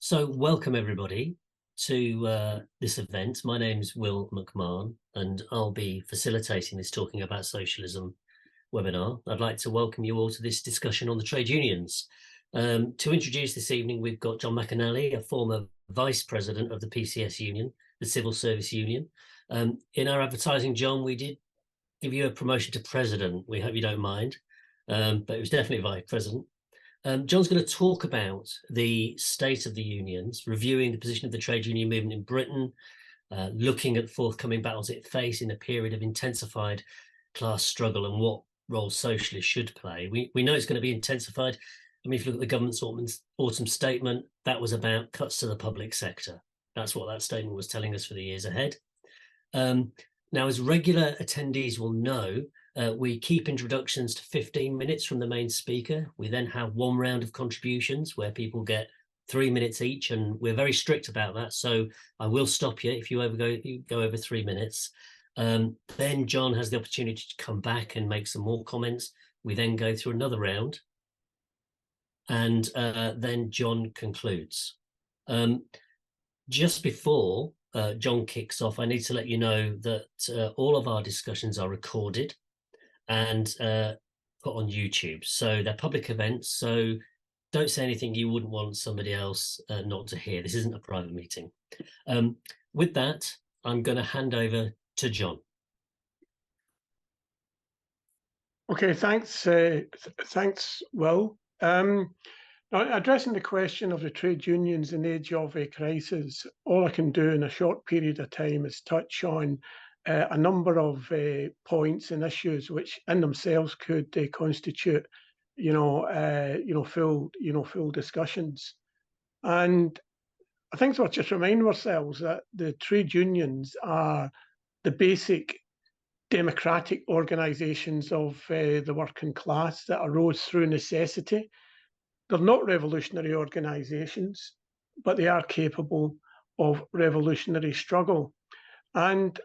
So welcome everybody to this event. My name's Will McMahon and I'll be facilitating this Talking About Socialism webinar. I'd like to welcome you all to this discussion on the trade unions. To introduce this evening, we've got John McInally, a former Vice President of the PCS Union, the Civil Service Union. In our advertising, John, we did give you a promotion to President. We hope you don't mind, but it was definitely Vice President. John's going to talk about the state of the unions, reviewing the position of the trade union movement in Britain, looking at forthcoming battles it face in a period of intensified class struggle and what role socialists should play. We know it's going to be intensified. I mean, if you look at the government's autumn statement, that was about cuts to the public sector. That's what that statement was telling us for the years ahead. Now, as regular attendees will know, we keep introductions to 15 minutes from the main speaker. We then have one round of contributions where people get 3 minutes each, and we're very strict about that. So I will stop you if you go over 3 minutes. Then John has the opportunity to come back and make some more comments. We then go through another round, and then John concludes. Just before John kicks off, I need to let you know that all of our discussions are recorded and put on YouTube. So they're public events, so don't say anything you wouldn't want somebody else not to hear. This isn't a private meeting. With that, I'm going to hand over to John. Okay, thanks, Will. Now, addressing the question of the trade unions in the age of a crisis, all I can do in a short period of time is touch on a number of points and issues which, in themselves, could constitute, full discussions. And I think we'll just remind ourselves that the trade unions are the basic democratic organisations of the working class that arose through necessity. They're not revolutionary organisations, but they are capable of revolutionary struggle. And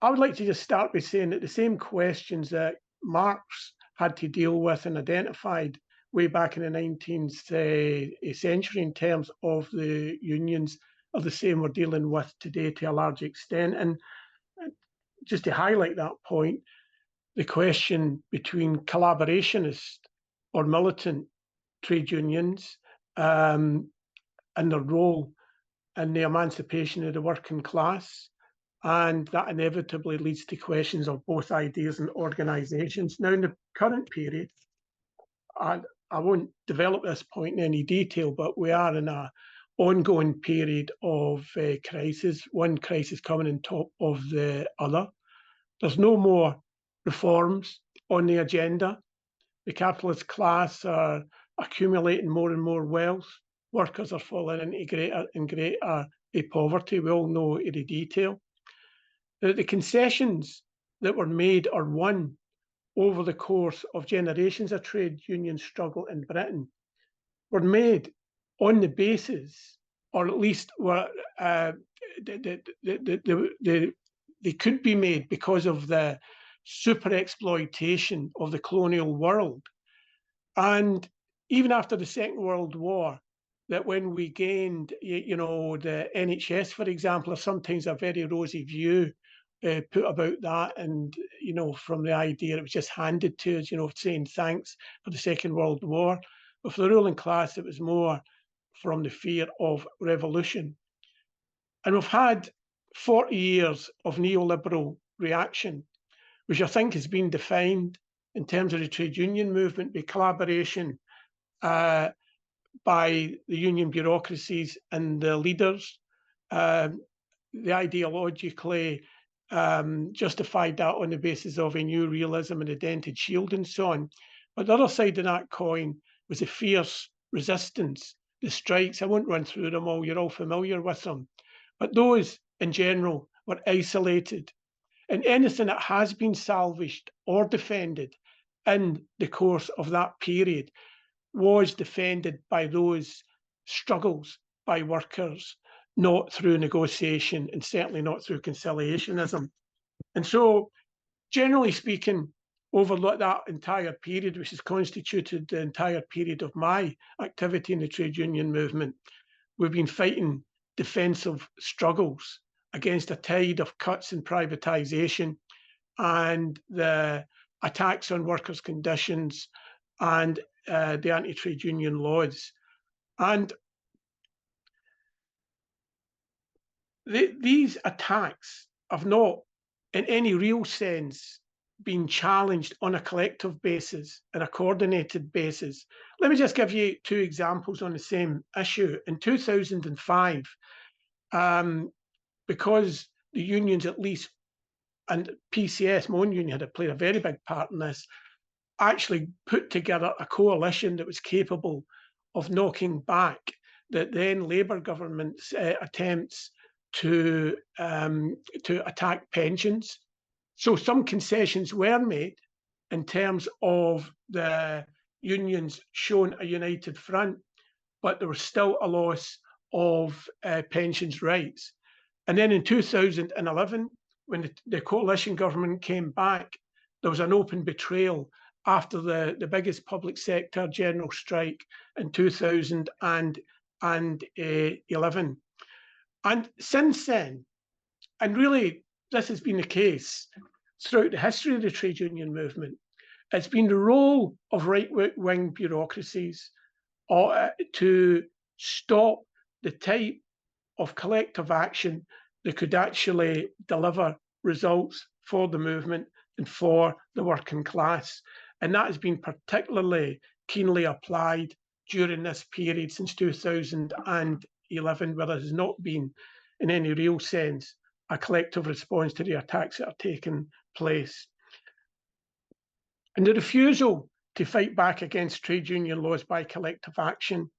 I would like to just start by saying that the same questions that Marx had to deal with and identified way back in the 19th century in terms of the unions are the same we're dealing with today to a large extent. And just to highlight that point, the question between collaborationist or militant trade unions and their role in the emancipation of the working class. And that inevitably leads to questions of both ideas and organisations. Now, in the current period, I won't develop this point in any detail, but we are in an ongoing period of crisis, one crisis coming on top of the other. There's no more reforms on the agenda. The capitalist class are accumulating more and more wealth. Workers are falling into greater and greater poverty. We all know the detail. The concessions that were made or won over the course of generations of trade union struggle in Britain were made on the basis, or at least were they could be made because of the super exploitation of the colonial world. And even after the Second World War, that when we gained, the NHS, for example, is sometimes a very rosy view put about that, and from the idea it was just handed to us, saying thanks for the Second World War. But for the ruling class, it was more from the fear of revolution. And we've had 40 years of neoliberal reaction, which I think has been defined in terms of the trade union movement by collaboration by the union bureaucracies and the leaders. The ideologically justified that on the basis of a new realism and a dented shield and so on. But the other side of that coin was a fierce resistance, the strikes. I won't run through them all, you're all familiar with them. But those in general were isolated. And anything that has been salvaged or defended in the course of that period was defended by those struggles by workers, not through negotiation and certainly not through conciliationism. And so, generally speaking, over that entire period, which has constituted the entire period of my activity in the trade union movement, we've been fighting defensive struggles against a tide of cuts and privatisation and the attacks on workers' conditions and the anti-trade union laws. And these attacks have not, in any real sense, been challenged on a collective basis and a coordinated basis. Let me just give you two examples on the same issue. In 2005, because the unions, at least, and PCS, my own union, had played a very big part in this, actually put together a coalition that was capable of knocking back the then Labour government's attempts to attack pensions. So some concessions were made in terms of the unions showing a united front, but there was still a loss of pensions rights. And then in 2011, when the coalition government came back, there was an open betrayal after the biggest public sector general strike in 2011. And since then, and really this has been the case throughout the history of the trade union movement, it's been the role of right-wing bureaucracies to stop the type of collective action that could actually deliver results for the movement and for the working class. And that has been particularly keenly applied during this period since 2011, where there has not been, in any real sense, a collective response to the attacks that are taking place. And the refusal to fight back against trade union laws by collective action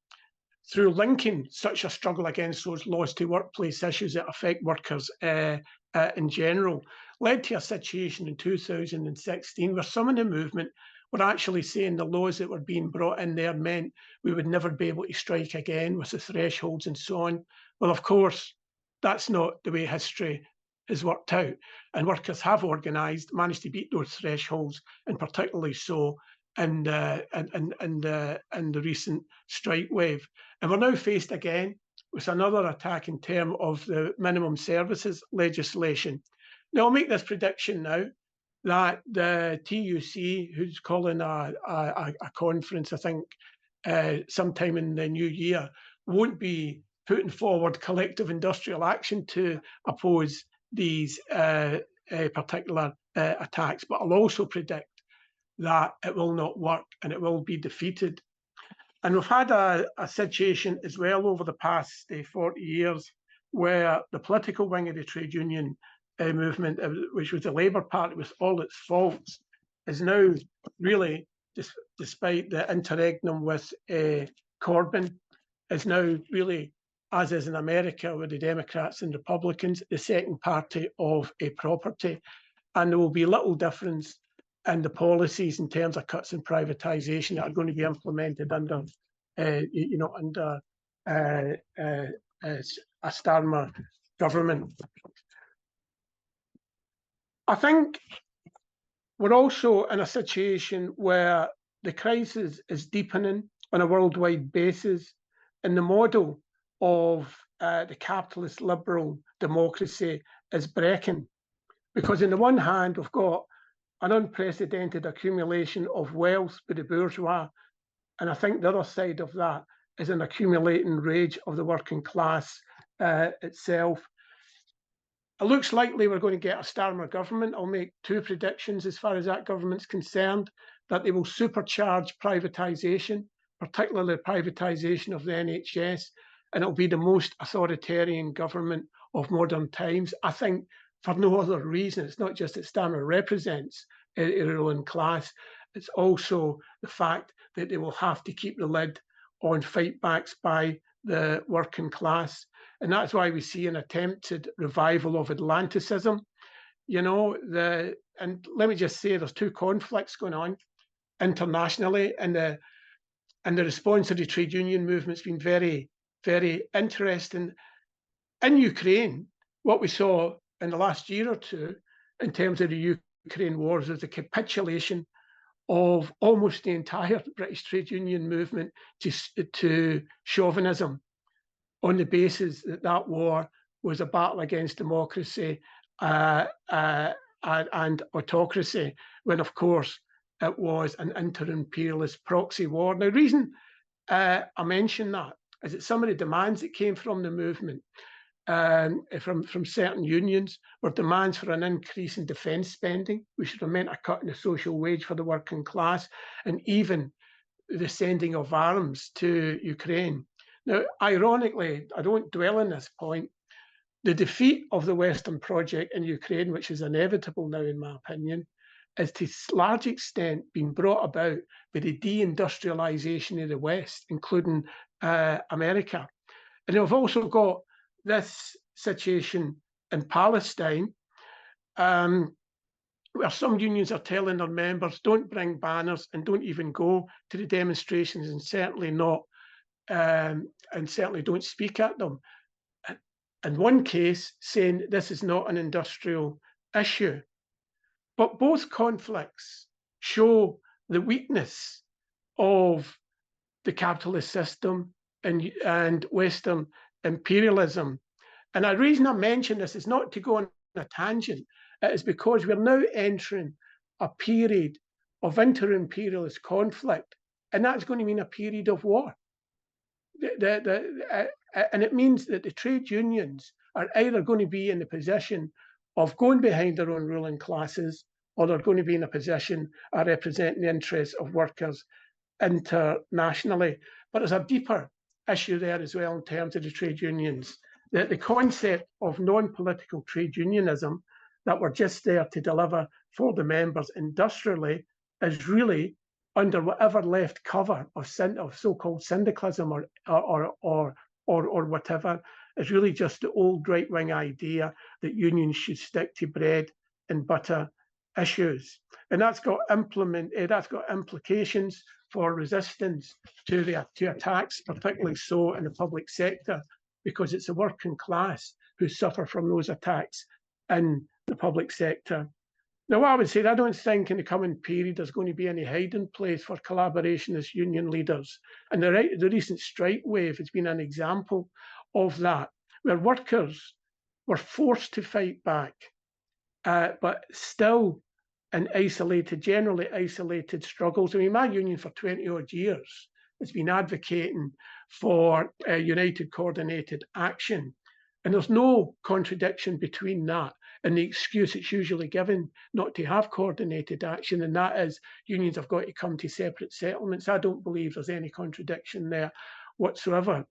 through linking such a struggle against those laws to workplace issues that affect workers in general led to a situation in 2016 where some in the movement were actually saying the laws that were being brought in there meant we would never be able to strike again with the thresholds and so on. Well, of course, that's not the way history has worked out. And workers have organised, managed to beat those thresholds, and particularly so in the recent strike wave. And we're now faced again with another attack in terms of the minimum services legislation. Now, I'll make this prediction now that the TUC, who's calling a conference, I think, sometime in the new year, won't be putting forward collective industrial action to oppose these particular attacks. But I'll also predict that it will not work and it will be defeated. And we've had a situation as well over the past 40 years where the political wing of the trade union movement, which was the Labour Party with all its faults, is now really, despite the interregnum with Corbyn, is now really, as is in America with the Democrats and Republicans, the second party of a property. And there will be little difference in the policies in terms of cuts and privatisation that are going to be implemented under, under a Starmer government. I think we're also in a situation where the crisis is deepening on a worldwide basis, and the model of the capitalist liberal democracy is breaking. Because on the one hand, we've got an unprecedented accumulation of wealth by the bourgeois, and I think the other side of that is an accumulating rage of the working class itself. It looks likely we're going to get a Starmer government. I'll make two predictions as far as that government's concerned, that they will supercharge privatisation, particularly privatisation of the NHS, and it'll be the most authoritarian government of modern times. I think for no other reason. It's not just that Starmer represents a ruling class, it's also the fact that they will have to keep the lid on fightbacks by the working class. And that's why we see an attempted revival of Atlanticism. And let me just say, there's two conflicts going on internationally, and the response of the trade union movement's been very, very interesting. In Ukraine, what we saw in the last year or two in terms of the Ukraine wars is the capitulation of almost the entire British trade union movement to chauvinism. on the basis that that war was a battle against democracy and autocracy, when of course it was an inter-imperialist proxy war. Now, the reason I mention that is that some of the demands that came from the movement, from certain unions, were demands for an increase in defence spending, which would have meant a cut in the social wage for the working class, and even the sending of arms to Ukraine. Now, ironically, I don't dwell on this point, the defeat of the Western project in Ukraine, which is inevitable now, in my opinion, is to a large extent being brought about by the deindustrialization of the West, including America. And we've also got this situation in Palestine, where some unions are telling their members, don't bring banners and don't even go to the demonstrations, and certainly don't speak at them. In one case, saying this is not an industrial issue. But both conflicts show the weakness of the capitalist system and Western imperialism. And the reason I mention this is not to go on a tangent. It is because we're now entering a period of inter-imperialist conflict, and that's going to mean a period of war. And it means that the trade unions are either going to be in the position of going behind their own ruling classes, or they're going to be in a position of representing the interests of workers internationally. But there's a deeper issue there as well in terms of the trade unions. That the concept of non-political trade unionism, that we're just there to deliver for the members industrially, is really under whatever left cover of so-called syndicalism or whatever, is really just the old right-wing idea that unions should stick to bread and butter issues. And that's got implications for resistance to attacks, particularly so in the public sector, because it's the working class who suffer from those attacks in the public sector. Now, what I would say, I don't think in the coming period there's going to be any hiding place for collaborationist union leaders. And the recent strike wave has been an example of that, where workers were forced to fight back, but still in generally isolated struggles. I mean, my union for 20 odd years has been advocating for united coordinated action. And there's no contradiction between that and the excuse that's usually given not to have coordinated action, and that is unions have got to come to separate settlements. I don't believe there's any contradiction there whatsoever.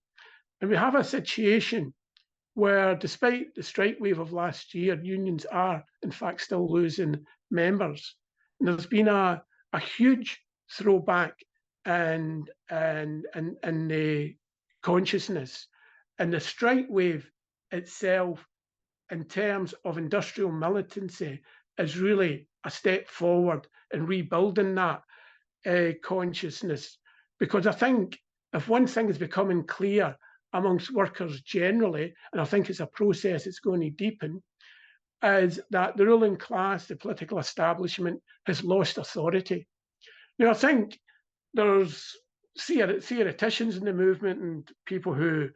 And we have a situation where, despite the strike wave of last year, unions are in fact still losing members. And there's been a huge throwback in the consciousness. And the strike wave itself, in terms of industrial militancy, is really a step forward in rebuilding that consciousness. Because I think if one thing is becoming clear amongst workers generally, and I think it's a process that's going to deepen, is that the ruling class, the political establishment, has lost authority. Now, I think there's theoreticians in the movement and people who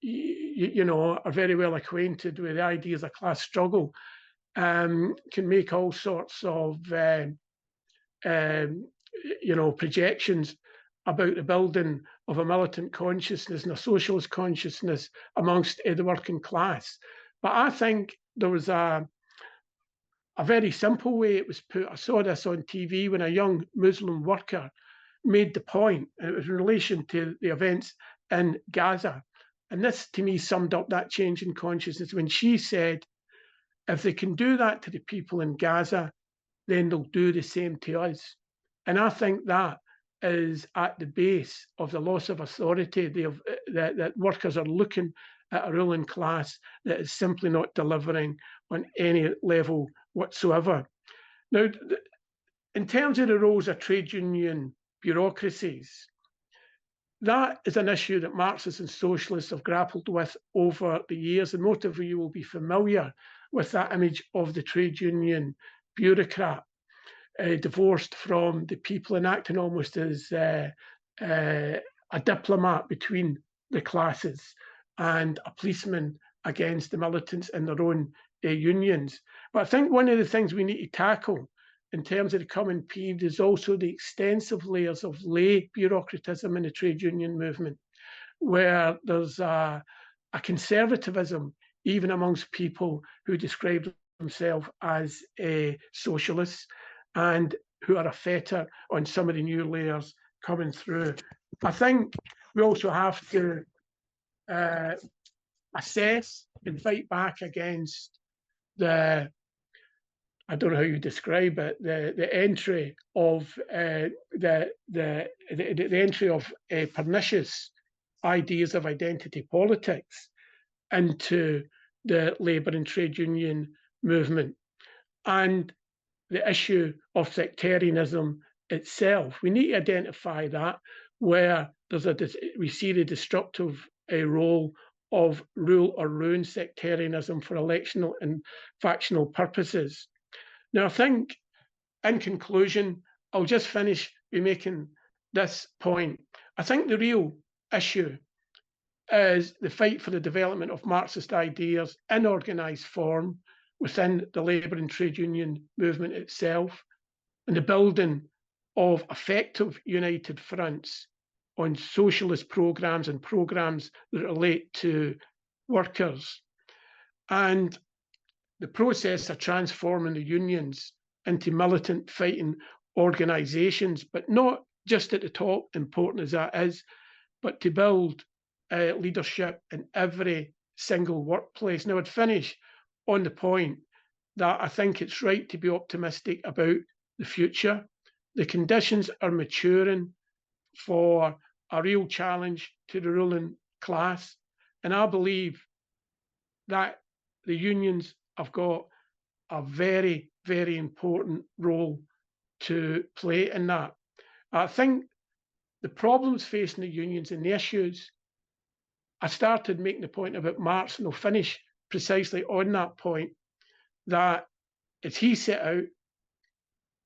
are very well acquainted with the ideas of class struggle, can make all sorts of projections about the building of a militant consciousness and a socialist consciousness amongst the working class. But I think there was a very simple way it was put. I saw this on TV when a young Muslim worker made the point, and it was in relation to the events in Gaza. And this, to me, summed up that change in consciousness when she said, if they can do that to the people in Gaza, then they'll do the same to us. And I think that is at the base of the loss of authority that workers are looking at a ruling class that is simply not delivering on any level whatsoever. Now, in terms of the roles of trade union bureaucracies, that is an issue that Marxists and socialists have grappled with over the years, and most of you will be familiar with that image of the trade union bureaucrat, divorced from the people and acting almost as a diplomat between the classes. and a policeman against the militants in their own unions. But I think one of the things we need to tackle in terms of the coming period is also the extensive layers of lay bureaucratism in the trade union movement, where there's a conservatism even amongst people who describe themselves as socialists and who are a fetter on some of the new layers coming through. I think we also have to assess and fight back against the, I don't know how you describe it, the entry of the entry of pernicious ideas of identity politics into the labour and trade union movement, and the issue of sectarianism itself. We need to identify that, where we see the destructive role of rule or ruin sectarianism for electional and factional purposes. Now, I think, in conclusion, I'll just finish by making this point. I think the real issue is the fight for the development of Marxist ideas in organised form within the labour and trade union movement itself, and the building of effective united fronts on socialist programmes and programmes that relate to workers, and the process of transforming the unions into militant fighting organisations, but not just at the top, important as that is, but to build leadership in every single workplace. Now, I'd finish on the point that I think it's right to be optimistic about the future. The conditions are maturing for a real challenge to the ruling class, and I believe that the unions have got a very, very important role to play in that. I think the problems facing the unions and the issues, I started making the point about Marx, and I'll finish precisely on that point, that as he set out,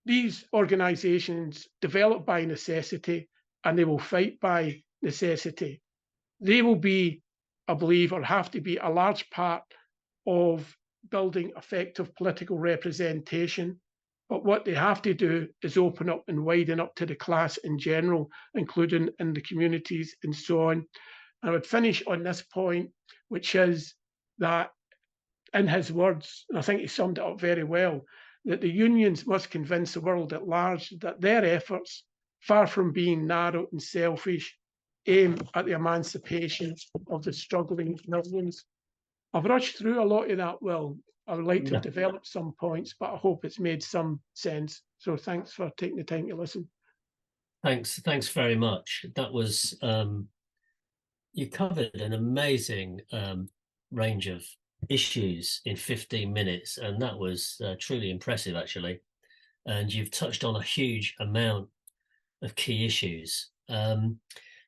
these organisations develop by necessity and they will fight by necessity. They will be, I believe, or have to be a large part of building effective political representation. But what they have to do is open up and widen up to the class in general, including in the communities and so on. And I would finish on this point, which is that, in his words, and I think he summed it up very well, that the unions must convince the world at large that their efforts, far from being narrow and selfish, aim at the emancipation of the struggling millions. I've rushed through a lot of that, Will. I would like to have developed some points, but I hope it's made some sense. So thanks for taking the time to listen. Thanks very much. That was, you covered an amazing range of issues in 15 minutes, and that was truly impressive, actually. And you've touched on a huge amount of key issues.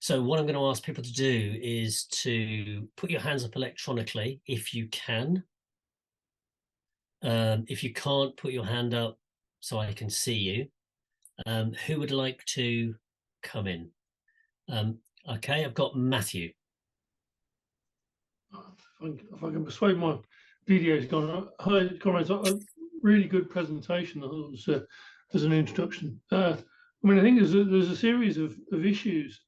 So what I'm going to ask people to do is to put your hands up electronically if you can. If you can't, put your hand up so I can see you. Who would like to come in? Okay, I've got Matthew. If I can persuade my video's gone. Hi, comrades. A really good presentation. I thought it was as an introduction. I mean, I think there's a series of issues.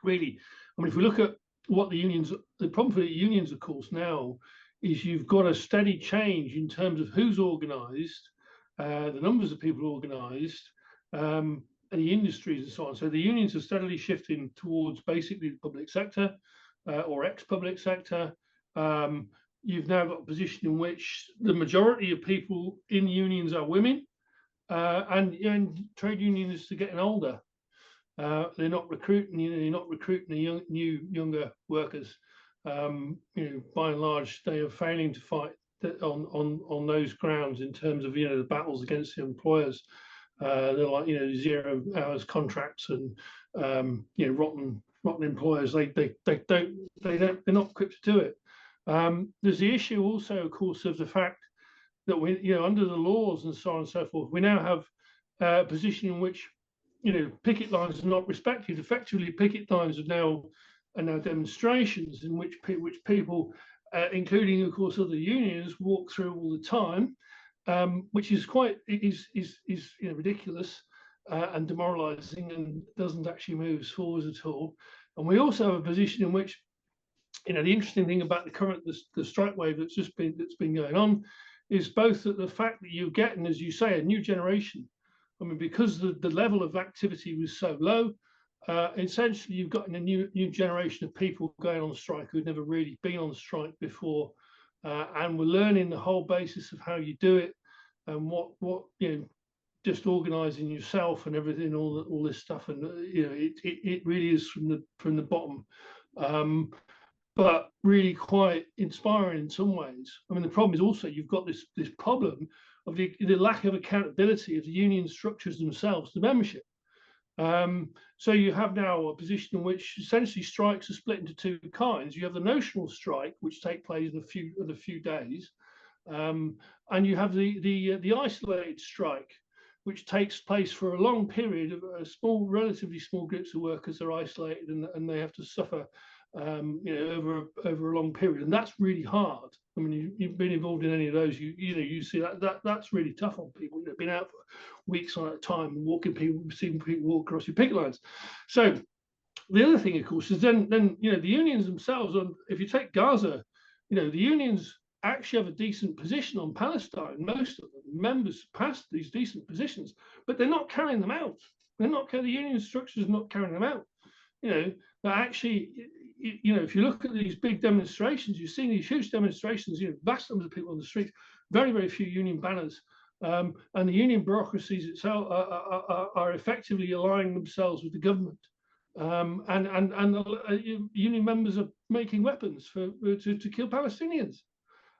Really, I mean, if we look at what the problem for the unions, of course, now is you've got a steady change in terms of who's organised, the numbers of people organised, and the industries and so on. So the unions are steadily shifting towards basically the public sector or ex-public sector. You've now got a position in which the majority of people in unions are women, and trade unionists are getting older. They're not recruiting. They're not recruiting the younger workers. By and large, they are failing to fight on those grounds in terms of the battles against the employers. They're like 0 hours contracts and rotten employers. They're not equipped to do it. There's the issue also, of course, of the fact that we under the laws and so on and so forth, we now have a position in which picket lines are not respected. Effectively, picket lines have now and now demonstrations in which people, including of course other unions, walk through all the time, which is ridiculous and demoralising, and doesn't actually move us forwards at all. And we also have a position in which, the interesting thing about the strike wave that's been going on is both that the fact that you're getting, as you say, a new generation. I mean, because the level of activity was so low, essentially you've got a new generation of people going on strike who'd never really been on strike before, and we're learning the whole basis of how you do it, and what just organising yourself and everything, all this stuff, and it really is from the bottom. But really quite inspiring in some ways. I mean, the problem is also you've got this problem of the lack of accountability of the union structures themselves, the membership. So you have now a position in which essentially strikes are split into two kinds. You have the notional strike, which take place in a few days, and you have the isolated strike, which takes place for a long period. Of relatively small groups of workers are isolated, and they have to suffer over a long period, and that's really hard. I mean, you've been involved in any of those, you see that's really tough on people. You've been out for weeks on a time and seeing people walk across your picket lines. So the other thing, of course, is then the unions themselves. If you take Gaza, the unions actually have a decent position on Palestine. Most of them members pass these decent positions, but they're not carrying them out. The union structure is not carrying them out. But actually, if you look at these big demonstrations, you're seeing these huge demonstrations, vast numbers of people on the streets, very, very few union banners, and the union bureaucracies itself are effectively aligning themselves with the government, and union members are making weapons to kill Palestinians.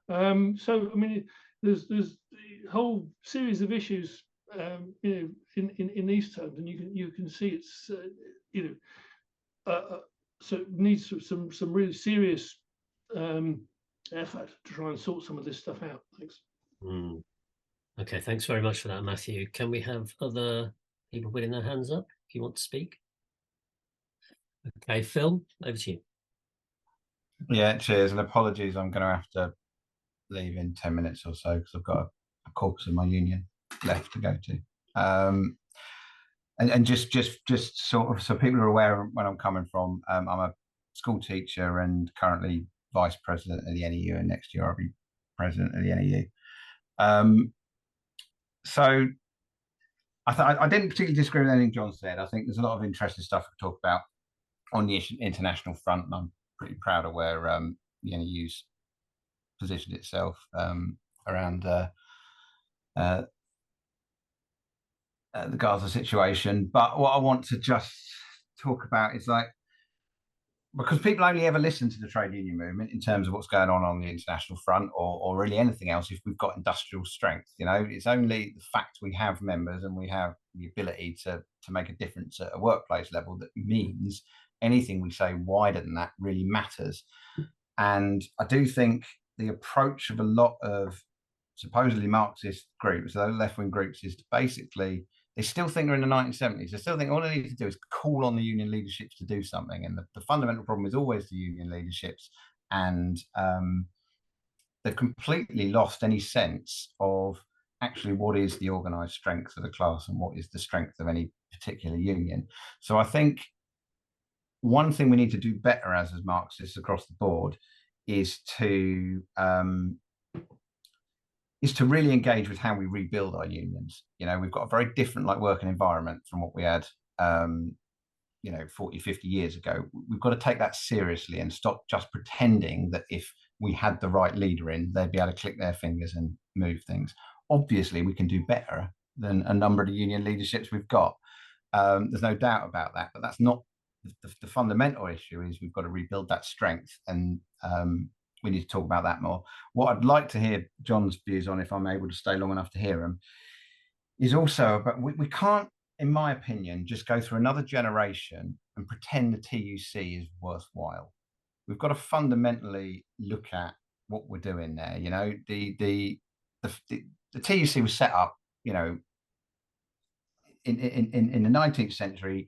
So I mean, there's a whole series of issues, in these terms, and you can see it's so it needs some really serious effort to try and sort some of this stuff out. Thanks. Okay, thanks very much for that, Matthew. Can we have other people putting their hands up if you want to speak? Okay, Phil, over to you. Yeah, cheers, and apologies, I'm going to have to leave in 10 minutes or so because I've got a caucus in my union left to go to. And just sort of so people are aware of where I'm coming from. I'm a school teacher and currently vice president of the NEU, and next year I'll be president of the NEU. So I didn't particularly disagree with anything John said. I think there's a lot of interesting stuff to talk about on the international front, and I'm pretty proud of where the NEU's positioned itself around the Gaza situation. But what I want to just talk about is because people only ever listen to the trade union movement in terms of what's going on the international front, or really anything else, if we've got industrial strength. It's only the fact we have members and we have the ability to make a difference at a workplace level that means anything we say wider than that really matters. And I do think the approach of a lot of supposedly Marxist groups, those left-wing groups, is to basically, they still think they're in the 1970s. They still think all they need to do is call on the union leaderships to do something. And the fundamental problem is always the union leaderships. And they've completely lost any sense of actually what is the organised strength of the class and what is the strength of any particular union. So I think one thing we need to do better as Marxists across the board is to really engage with how we rebuild our unions. We've got a very different working environment from what we had 40, 50 years ago. We've got to take that seriously and stop just pretending that if we had the right leader in, they'd be able to click their fingers and move things. Obviously, we can do better than a number of the union leaderships we've got. There's no doubt about that, but that's not the fundamental issue. Is we've got to rebuild that strength, and we need to talk about that more. What I'd like to hear John's views on, if I'm able to stay long enough to hear him, is also about we can't, in my opinion, just go through another generation and pretend the TUC is worthwhile. We've got to fundamentally look at what we're doing there. The TUC was set up, in the 19th century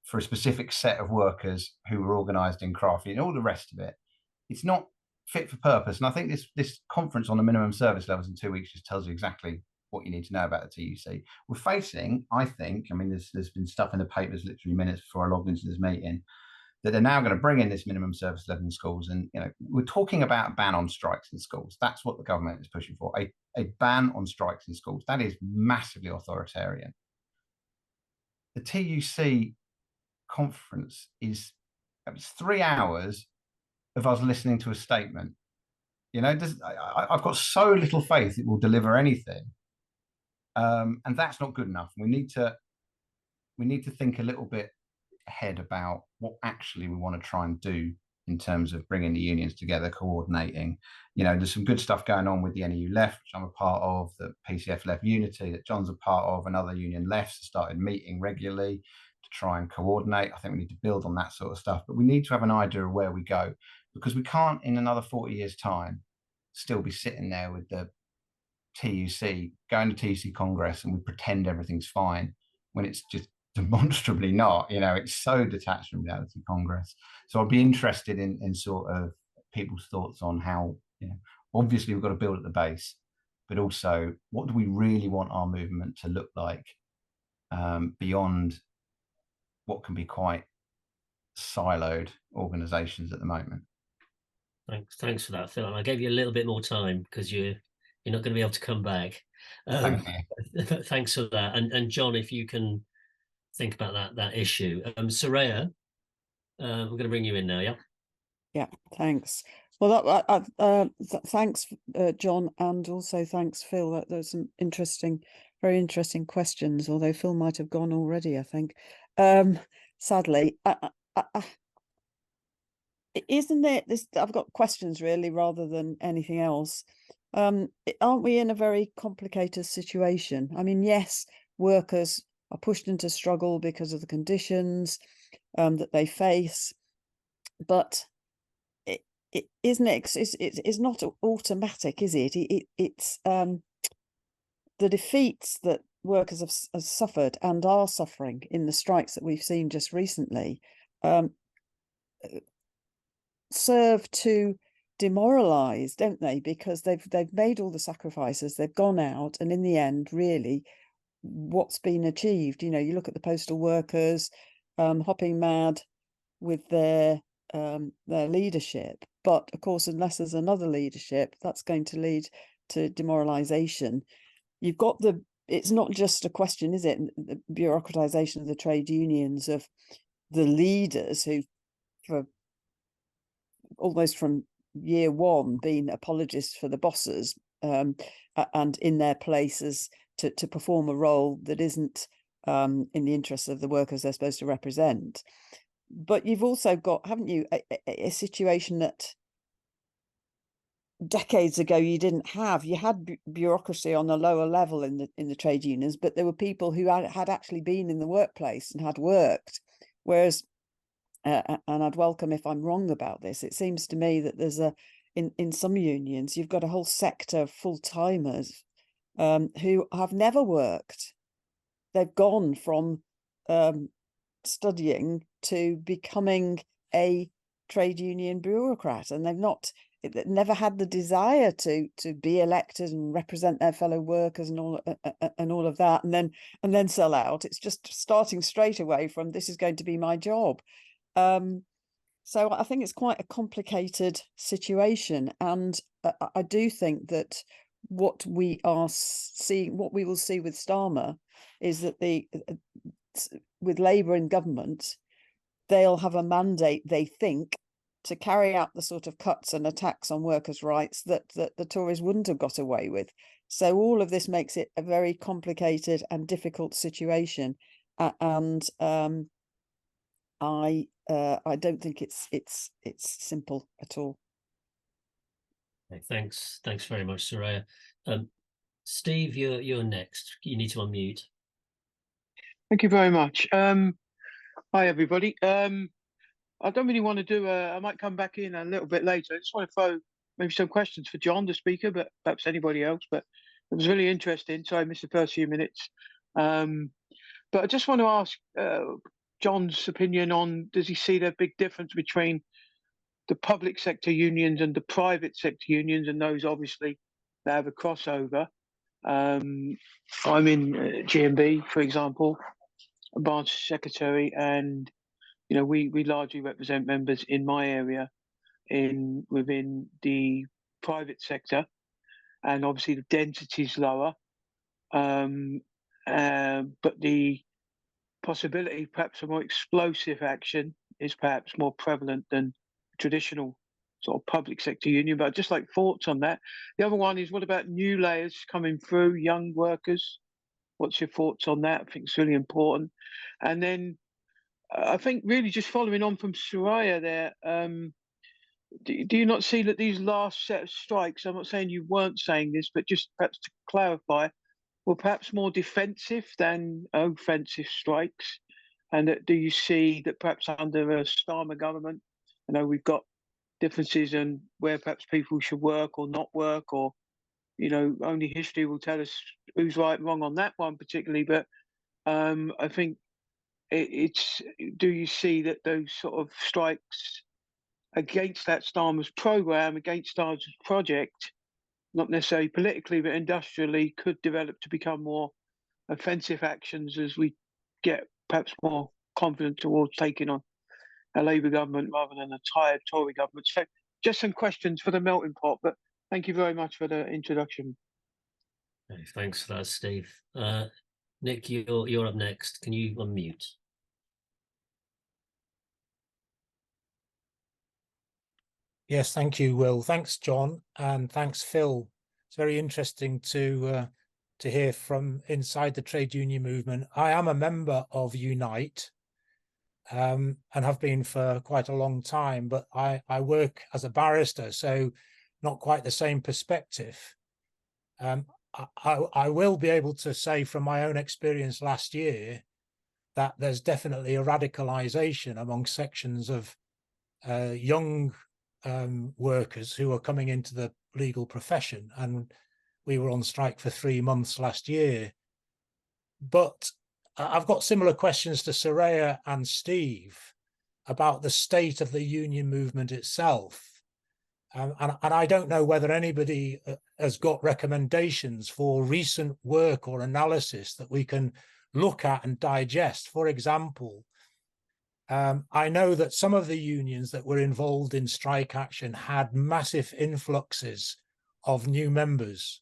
for a specific set of workers who were organised in craft and all the rest of it. It's not fit for purpose. And I think this conference on the minimum service levels in 2 weeks just tells you exactly what you need to know about the TUC. We're facing, I think, I mean, there's been stuff in the papers literally minutes before I logged into this meeting, that they're now going to bring in this minimum service level in schools. And, you know, we're talking about a ban on strikes in schools. That's what the government is pushing for, a ban on strikes in schools. That is massively authoritarian. The TUC conference it's 3 hours of us listening to a statement. You know, I've got so little faith it will deliver anything. And that's not good enough. We need to think a little bit ahead about what actually we want to try and do in terms of bringing the unions together, coordinating. You know, there's some good stuff going on with the NEU Left, which I'm a part of, the PCF Left Unity that John's a part of, and other union lefts started meeting regularly to try and coordinate. I think we need to build on that sort of stuff, but we need to have an idea of where we go, because we can't in another 40 years' time still be sitting there with the TUC, going to TUC Congress, and we pretend everything's fine when it's just demonstrably not. You know, it's so detached from reality, Congress. So I'd be interested in sort of people's thoughts on how, you know, obviously we've got to build at the base, but also what do we really want our movement to look like beyond what can be quite siloed organizations at the moment. Thanks for that, Phil. And I gave you a little bit more time because you're not going to be able to come back. Thanks for that. And John, if you can think about that issue. Soraya, we're going to bring you in now, yeah? Yeah, thanks. Well, thanks, John, and also thanks, Phil. There's some very interesting questions, although Phil might have gone already, I think. Sadly, isn't it this? I've got questions really rather than anything else. Aren't we in a very complicated situation? I mean, yes, workers are pushed into struggle because of the conditions that they face, but it's not automatic, is it? It's the defeats that workers have suffered and are suffering in the strikes that we've seen just recently serve to demoralize, don't they? Because they've made all the sacrifices, they've gone out, and in the end, really, what's been achieved? You know, you look at the postal workers hopping mad with their leadership, but of course, unless there's another leadership, that's going to lead to demoralization. You've got it's not just a question, is it, the bureaucratization of the trade unions, of the leaders who, for almost from year one, been apologists for the bosses and in their places to perform a role that isn't in the interests of the workers they're supposed to represent. But you've also got, haven't you, a situation that decades ago you didn't have. You had bureaucracy on a lower level in the trade unions, but there were people who had actually been in the workplace and had worked. Whereas, and I'd welcome if I'm wrong about this, it seems to me that there's in some unions you've got a whole sector of full-timers who have never worked. They've gone from studying to becoming a trade union bureaucrat, and they've never had the desire to be elected and represent their fellow workers and all of that, and then sell out. It's just starting straight away from, this is going to be my job. So I think it's quite a complicated situation, and I do think that what we will see with Starmer is that with Labour in government, they'll have a mandate, they think, to carry out the sort of cuts and attacks on workers' rights that the Tories wouldn't have got away with. So all of this makes it a very complicated and difficult situation, and I don't think it's simple at all. Okay, thanks very much, Soraya. Steve, you're next. You need to unmute. Thank you very much. Hi everybody. I don't really want to do I might come back in a little bit later. I just want to throw maybe some questions for John, the speaker, but perhaps anybody else. But it was really interesting, so I missed the first few minutes. But I just want to ask John's opinion on, does he see the big difference between the public sector unions and the private sector unions, and those obviously they have a crossover. I'm in GMB, for example, a branch secretary, and we largely represent members in my area within the private sector, and obviously the density is lower, but the possibility perhaps a more explosive action is perhaps more prevalent than traditional sort of public sector union. But I'd just like thoughts on that. The other one is, what about new layers coming through, young workers? What's your thoughts on that? I think it's really important. And then I think really just following on from Soraya there, do you not see that these last set of strikes, I'm not saying you weren't saying this, but just perhaps to clarify, were perhaps more defensive than offensive strikes? And that, do you see that perhaps under a Starmer government, I know we've got differences in where perhaps people should work or not work, or only history will tell us who's right and wrong on that one particularly. But I think it's, do you see that those sort of strikes against that Starmer's program, against Starmer's project, not necessarily politically but industrially, could develop to become more offensive actions as we get perhaps more confident towards taking on a Labour government rather than a tired Tory government? So just some questions for the melting pot, but thank you very much for the introduction. Okay, thanks for that, Steve. Nick, you're up next. Can you unmute? Yes, thank you, Will. Thanks, John, and thanks, Phil. It's very interesting to hear from inside the trade union movement. I am a member of Unite, and have been for quite a long time, but I work as a barrister, so not quite the same perspective. I will be able to say from my own experience last year that there's definitely a radicalization among sections of young workers who are coming into the legal profession, and we were on strike for 3 months last year. But I've got similar questions to Soraya and Steve about the state of the union movement itself. And I don't know whether anybody has got recommendations for recent work or analysis that we can look at and digest. For example, I know that some of the unions that were involved in strike action had massive influxes of new members.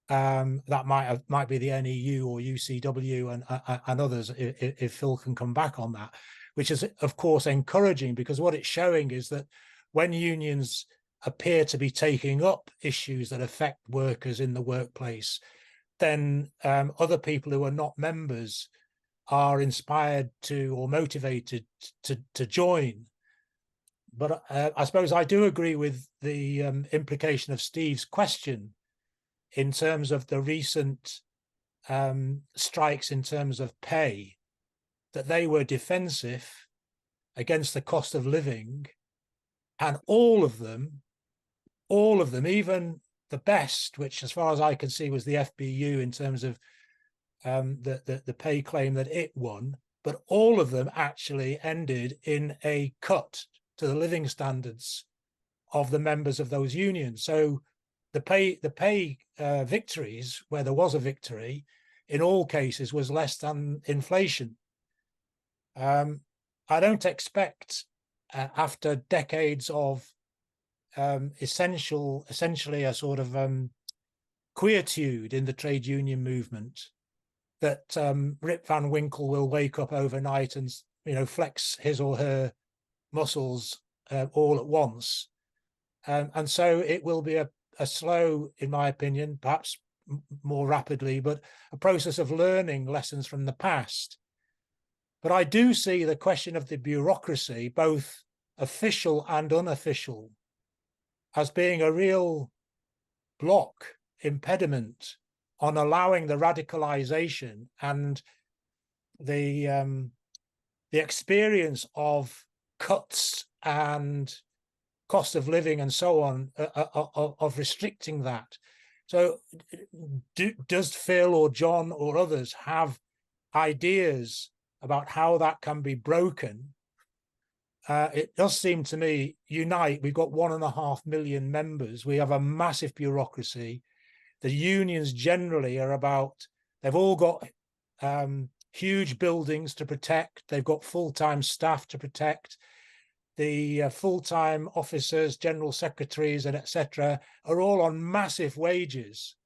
That might be the NEU or UCW and others, if Phil can come back on that, which is, of course, encouraging, because what it's showing is that when unions appear to be taking up issues that affect workers in the workplace, then other people who are not members are inspired to or motivated to join. But I suppose I do agree with the implication of Steve's question in terms of the recent strikes in terms of pay, that they were defensive against the cost of living, and all of them, even the best, which as far as I can see was the FBU in terms of the pay claim that it won, but all of them actually ended in a cut to the living standards of the members of those unions. So the pay victories, where there was a victory, in all cases was less than inflation. I don't expect, after decades of essentially a sort of quietude in the trade union movement, that Rip Van Winkle will wake up overnight and flex his or her muscles all at once, and so it will be a slow, in my opinion, perhaps more rapidly, but a process of learning lessons from the past. But I do see the question of the bureaucracy, both official and unofficial, as being a real block, impediment on allowing the radicalization and the experience of cuts and cost of living and so on, of restricting that. So does Phil or John or others have ideas about how that can be broken, it does seem to me, Unite, we've got 1.5 million members. We have a massive bureaucracy. The unions generally are about, they've all got huge buildings to protect. They've got full-time staff to protect. The full-time officers, general secretaries, and etc. are all on massive wages.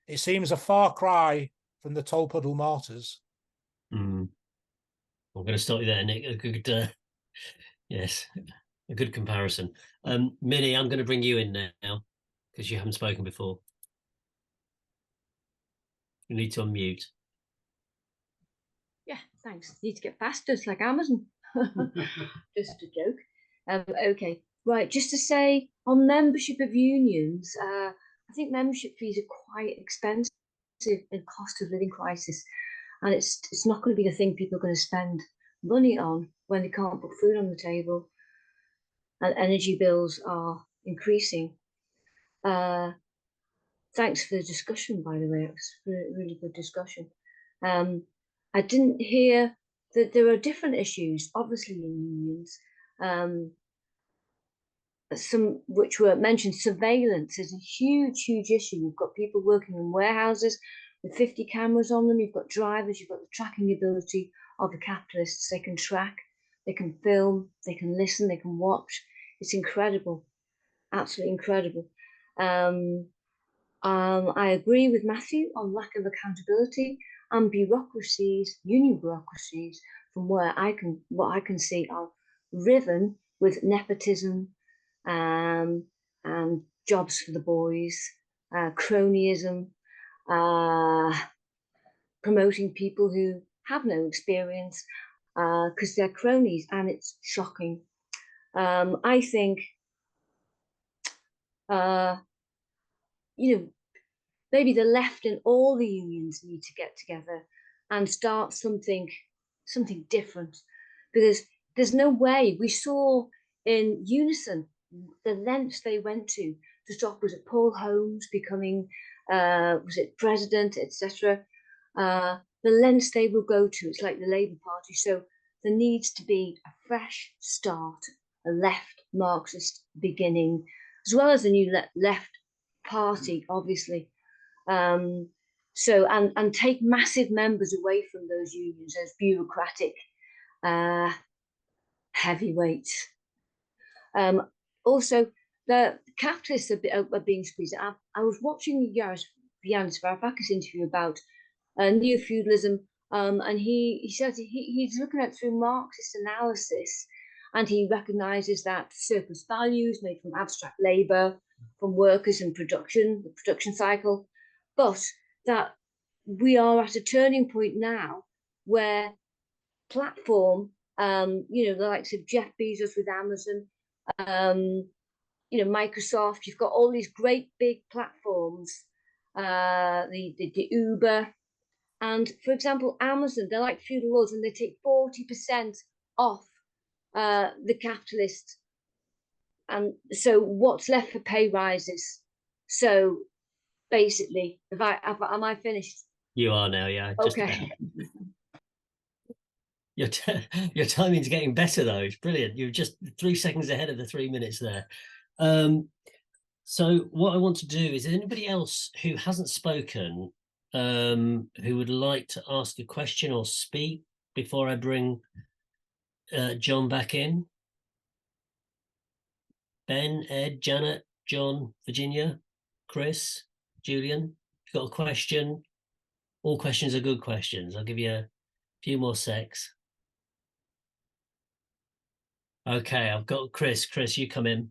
It seems a far cry from the Tolpuddle martyrs. I'm going to start you there, Nick. A good, yes, a good comparison. Minnie, I'm going to bring you in now because you haven't spoken before. You need to unmute. Yeah, thanks. Need to get faster. It's like Amazon. Just a joke. Okay, right. Just to say on membership of unions, I think membership fees are quite expensive in cost of living crisis, and it's not going to be the thing people are going to spend money on when they can't put food on the table, and energy bills are increasing. Thanks for the discussion, by the way. It was a really good discussion. I didn't hear that there are different issues, obviously, in unions. Some which were mentioned. Surveillance is a huge, huge issue. You've got people working in warehouses with 50 cameras on them. You've got drivers. You've got the tracking ability of the capitalists. They can track, they can film, they can listen, they can watch. It's incredible, absolutely incredible. I agree with Matthew on lack of accountability, and bureaucracies, union bureaucracies, from what I can see, are riven with nepotism and jobs for the boys, cronyism, promoting people who have no experience because they're cronies, and it's shocking. I think, maybe the left and all the unions need to get together and start something different, because there's no way. We saw in Unison the lengths they went to stop, was it Paul Holmes becoming was it president, etc. The lengths they will go to. It's like the Labour Party. So there needs to be a fresh start, a left Marxist beginning, as well as a new left party, obviously. So and take massive members away from those unions as bureaucratic heavyweights. Also, the capitalists are being squeezed. I was watching Yanis Varoufakis interview about neo-feudalism, and he says he's looking at through Marxist analysis, and he recognises that surplus values made from abstract labour, from workers and production, the production cycle, but that we are at a turning point now where platform, the likes of Jeff Bezos with Amazon, Microsoft, you've got all these great big platforms, the Uber, and for example, Amazon, they're like feudal lords, and they take 40% off the capitalists. And so what's left for pay rises? So basically, am I finished? You are now, yeah. Okay. Your timing's getting better, though. It's brilliant. You're just 3 seconds ahead of the 3 minutes there. So what I want to do is anybody else who hasn't spoken, who would like to ask a question or speak before I bring John back in? Ben, Ed, Janet, John, Virginia, Chris, Julian, if you've got a question, all questions are good questions. I'll give you a few more secs. Okay, I've got Chris. Chris, you come in.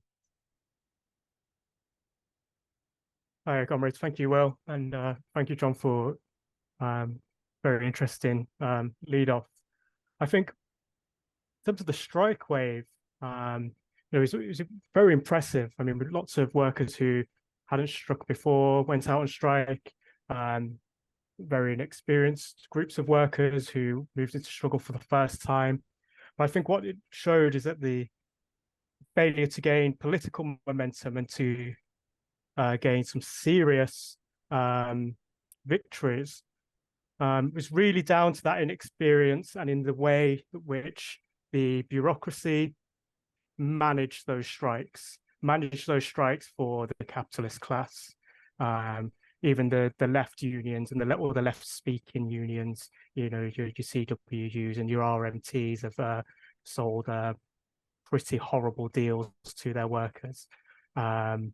Hi, comrades. Thank you, Will, and thank you, John, for very interesting lead off. I think in terms of the strike wave, it was very impressive. I mean, with lots of workers who hadn't struck before went out on strike. Very inexperienced groups of workers who moved into struggle for the first time. But I think what it showed is that the failure to gain political momentum and to gain some serious victories It was really down to that inexperience and in the way in which the bureaucracy managed those strikes for the capitalist class. Even the left unions and all the left speaking unions, you know, your CWUs and your RMTs have sold pretty horrible deals to their workers. And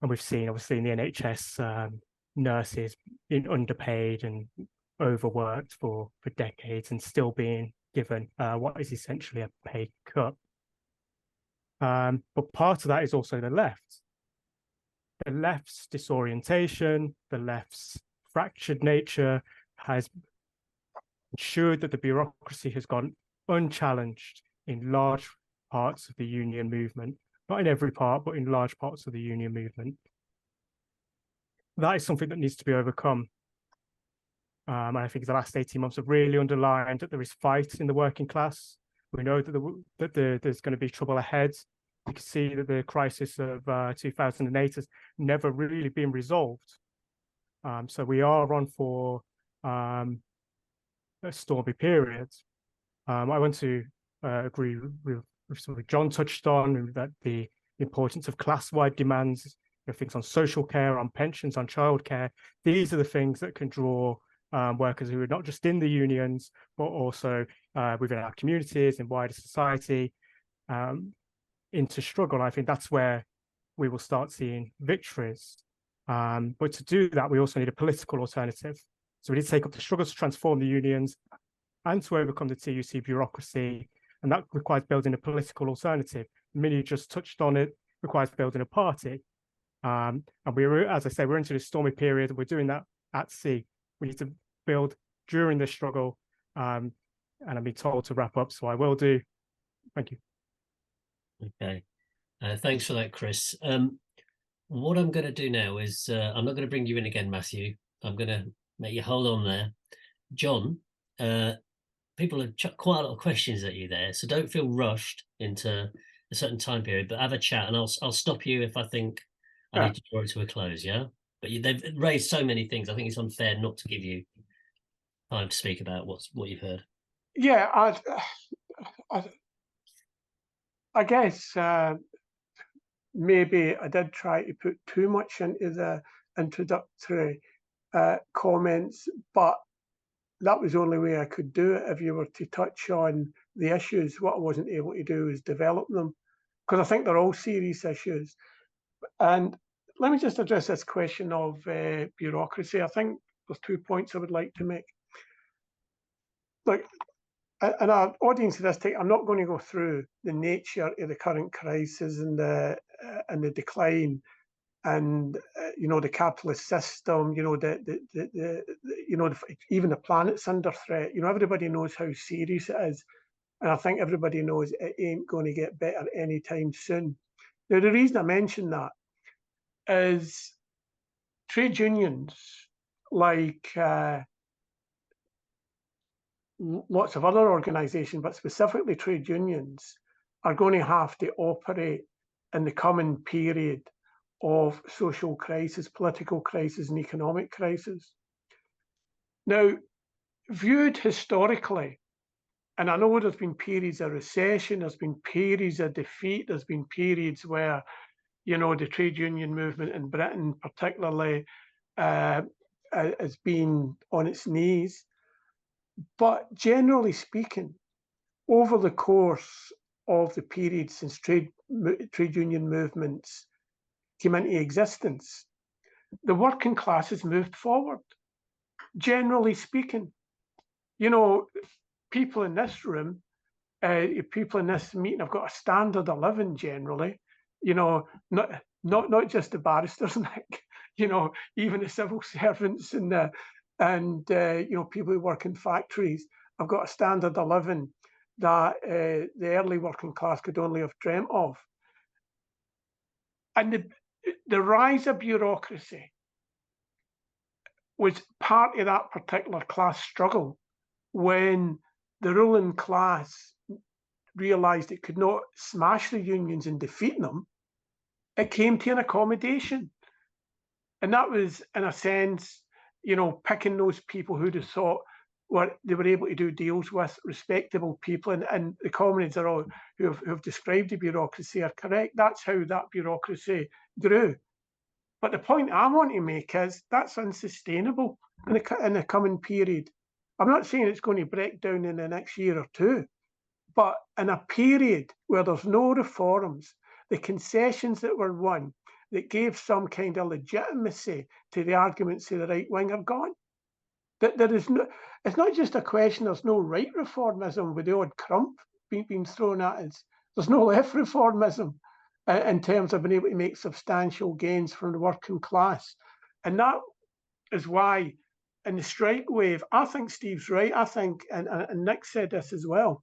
we've seen, obviously, in the NHS, nurses being underpaid and overworked for decades and still being given what is essentially a pay cut. But part of that is also the left. The left's disorientation, the left's fractured nature has ensured that the bureaucracy has gone unchallenged in large parts of the union movement. Not in every part, but in large parts of the union movement. That is something that needs to be overcome. And I think the last 18 months have really underlined that there is fight in the working class. We know that there's going to be trouble ahead. We can see that the crisis of 2008 has never really been resolved. So we are on for a stormy period. I want to agree with something John touched on, that the importance of class-wide demands, you know, things on social care, on pensions, on childcare. These are the things that can draw workers who are not just in the unions, but also within our communities and wider society into struggle. I think that's where we will start seeing victories. But to do that, we also need a political alternative. So we need to take up the struggles to transform the unions and to overcome the TUC bureaucracy. And that requires building a political alternative. Minnie just touched on it, requires building a party. And we're, as I say, we're into this stormy period. We're doing that at sea. We need to build during this struggle. And I'm being told to wrap up, so I will do. Thank you. Okay. Thanks for that, Chris. What I'm going to do now is I'm not going to bring you in again, Matthew. I'm going to make you hold on there. John, people have chucked quite a lot of questions at you there, so don't feel rushed into a certain time period, but have a chat, and I'll stop you if I think I need to draw it to a close, yeah? But they've raised so many things, I think it's unfair not to give you time to speak about what you've heard. Yeah, I guess maybe I did try to put too much into the introductory comments, but that was the only way I could do it. If you were to touch on the issues, what I wasn't able to do is develop them, because I think they're all serious issues. And let me just address this question of bureaucracy. I think there's 2 points I would like to make. Look, in our audience of this take, I'm not going to go through the nature of the current crisis and the decline, and you know, the capitalist system. You know, even the planet's under threat. You know, everybody knows how serious it is, and I think everybody knows it ain't going to get better anytime soon. Now, the reason I mention that is trade unions, like lots of other organisations, but specifically trade unions, are going to have to operate in the coming period of social crisis, political crisis, and economic crisis. Now, viewed historically, and I know there's been periods of recession, there's been periods of defeat, there's been periods where, you know, the trade union movement in Britain particularly has been on its knees. But generally speaking, over the course of the period since trade union movements came into existence, the working class has moved forward. Generally speaking, you know, people in this room, people in this meeting have got a standard of living generally. You know, not just the barristers, Nick. You know, even the civil servants and you know, people who work in factories have got a standard of living that the early working class could only have dreamt of. And the rise of bureaucracy was part of that particular class struggle when the ruling class realised it could not smash the unions and defeat them. It came to an accommodation. And that was, in a sense, you know, picking those people who'd have thought they were able to do deals with respectable people, and the comrades are all who have described the bureaucracy are correct. That's how that bureaucracy grew. But the point I want to make is that's unsustainable in the coming period. I'm not saying it's going to break down in the next year or two, but in a period where there's no reforms, the concessions that were won that gave some kind of legitimacy to the arguments of the right wing are gone. That there is no, it's not just a question there's no right reformism with the odd crump being thrown at us. There's no left reformism in terms of being able to make substantial gains from the working class. And that is why in the strike wave, I think Steve's right. I think, and Nick said this as well,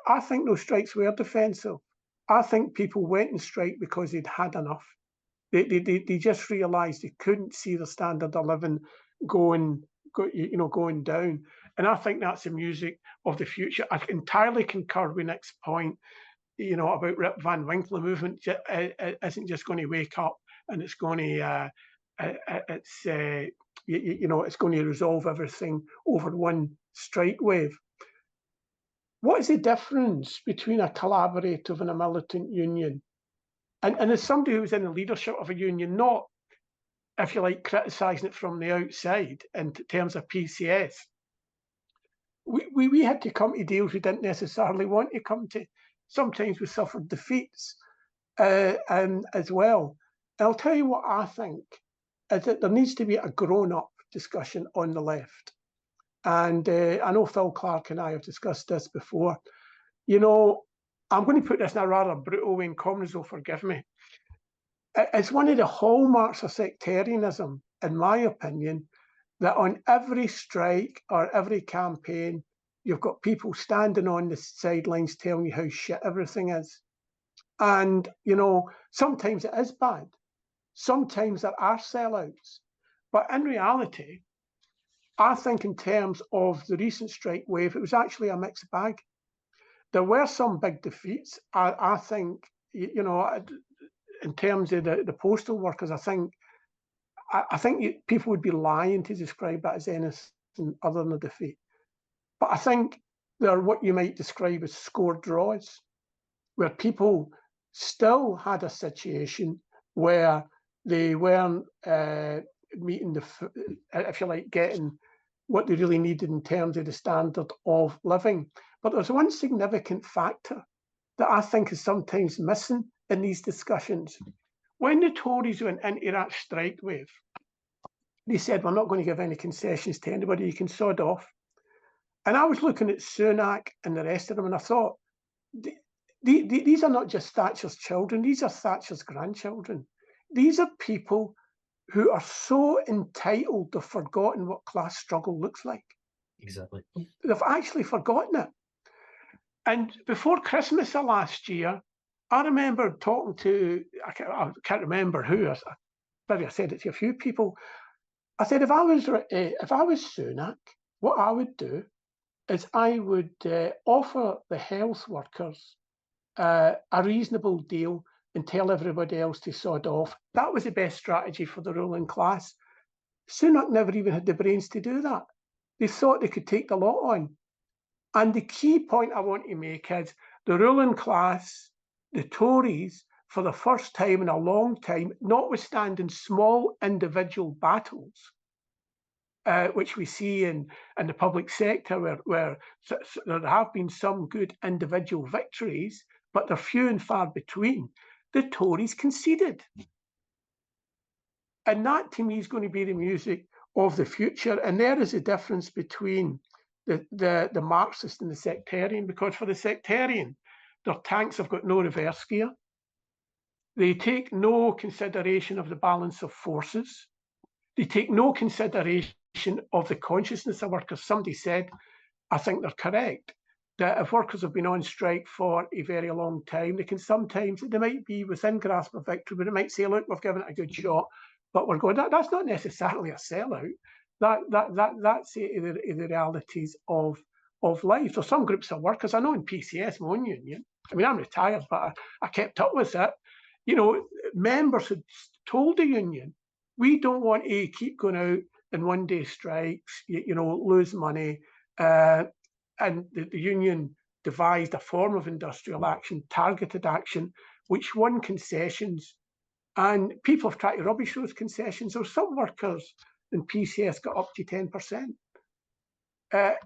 I think those strikes were defensive. I think people went and strike because they'd had enough. They just realised they couldn't see the standard of living going down. And I think that's the music of the future. I entirely concur with Nick's point, you know, about Rip Van Winkle. The movement isn't just going to wake up and it's going to it's going to resolve everything over one strike wave. What is the difference between a collaborative and a militant union? And as somebody who's in the leadership of a union, not, if you like, criticising it from the outside in terms of PCS, we had to come to deals we didn't necessarily want to come to. Sometimes we suffered defeats as well. And I'll tell you what I think is that there needs to be a grown-up discussion on the left. And I know Phil Clark and I have discussed this before. You know, I'm going to put this in a rather brutal way, and comrades will forgive me. It's one of the hallmarks of sectarianism, in my opinion, that on every strike or every campaign, you've got people standing on the sidelines telling you how shit everything is. And, you know, sometimes it is bad. Sometimes there are sellouts. But in reality, I think in terms of the recent strike wave, it was actually a mixed bag. There were some big defeats. I think, you know, in terms of the postal workers, I think people would be lying to describe that as anything other than a defeat. But I think there are what you might describe as score draws, where people still had a situation where they weren't meeting if you like, getting what they really needed in terms of the standard of living. But there's one significant factor that I think is sometimes missing in these discussions. When the Tories went into that strike wave, they said, we're not going to give any concessions to anybody, you can sod off. And I was looking at Sunak and the rest of them, and I thought, these are not just Thatcher's children, these are Thatcher's grandchildren. These are people who are so entitled they've forgotten what class struggle looks like. Exactly. They've actually forgotten it. And before Christmas of last year, I remember talking to, I can't remember who, maybe I said it to a few people. I said, if I was Sunak, what I would do is I would offer the health workers a reasonable deal and tell everybody else to sod off. That was the best strategy for the ruling class. Sunak never even had the brains to do that. They thought they could take the lot on. And the key point I want to make is the ruling class, the Tories, for the first time in a long time, notwithstanding small individual battles, which we see in the public sector where there have been some good individual victories, but they're few and far between, the Tories conceded. And that, to me, is going to be the music of the future. And there is a difference between the Marxist and the sectarian, because for the sectarian, their tanks have got no reverse gear. They take no consideration of the balance of forces. They take no consideration of the consciousness of workers. Somebody said, I think they're correct, that if workers have been on strike for a very long time, they might be within grasp of victory, but it might say, look, we've given it a good shot, but we're going, that's not necessarily a sellout. That's the realities of life. There's some groups of workers, I know in PCS, my own union, I mean, I'm retired, but I kept up with it. You know, members had told the union, we don't want to keep going out in one-day strikes, lose money. And the union devised a form of industrial action, targeted action, which won concessions. And people have tried to rubbish those concessions. Or some workers in PCS got up to 10%. I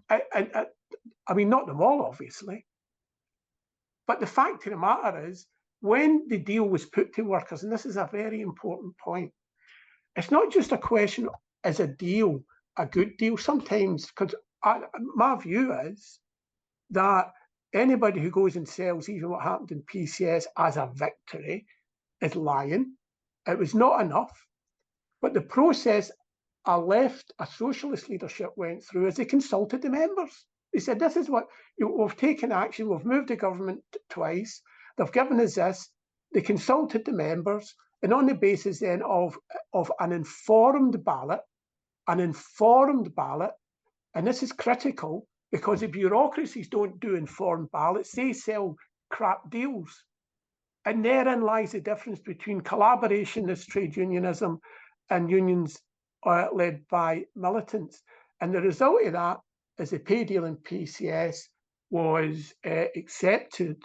mean, not them all, obviously. But the fact of the matter is, when the deal was put to workers, and this is a very important point, it's not just a question, is a deal a good deal? Sometimes, because my view is that anybody who goes and sells even what happened in PCS as a victory is lying. It was not enough. But the process a socialist leadership went through is they consulted the members. They said, this is what, we've taken action, we've moved the government twice, they've given us this, they consulted the members, and on the basis then of an informed ballot, and this is critical because the bureaucracies don't do informed ballots, they sell crap deals. And therein lies the difference between collaborationist trade unionism and unions led by militants. And the result of that is the pay deal in PCS was accepted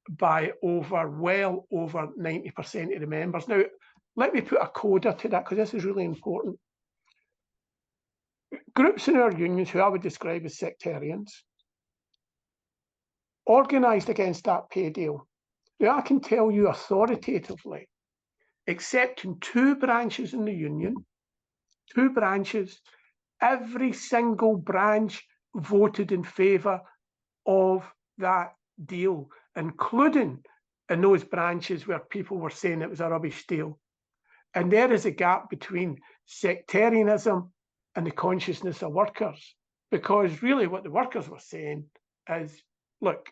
by well over 90% of the members. Now, let me put a coda to that, because this is really important. Groups in our unions, who I would describe as sectarians, organised against that pay deal. Now, I can tell you authoritatively, except in 2 branches in the union, 2 branches, every single branch voted in favour of that deal, including in those branches where people were saying it was a rubbish deal. And there is a gap between sectarianism and the consciousness of workers, because really what the workers were saying is, look,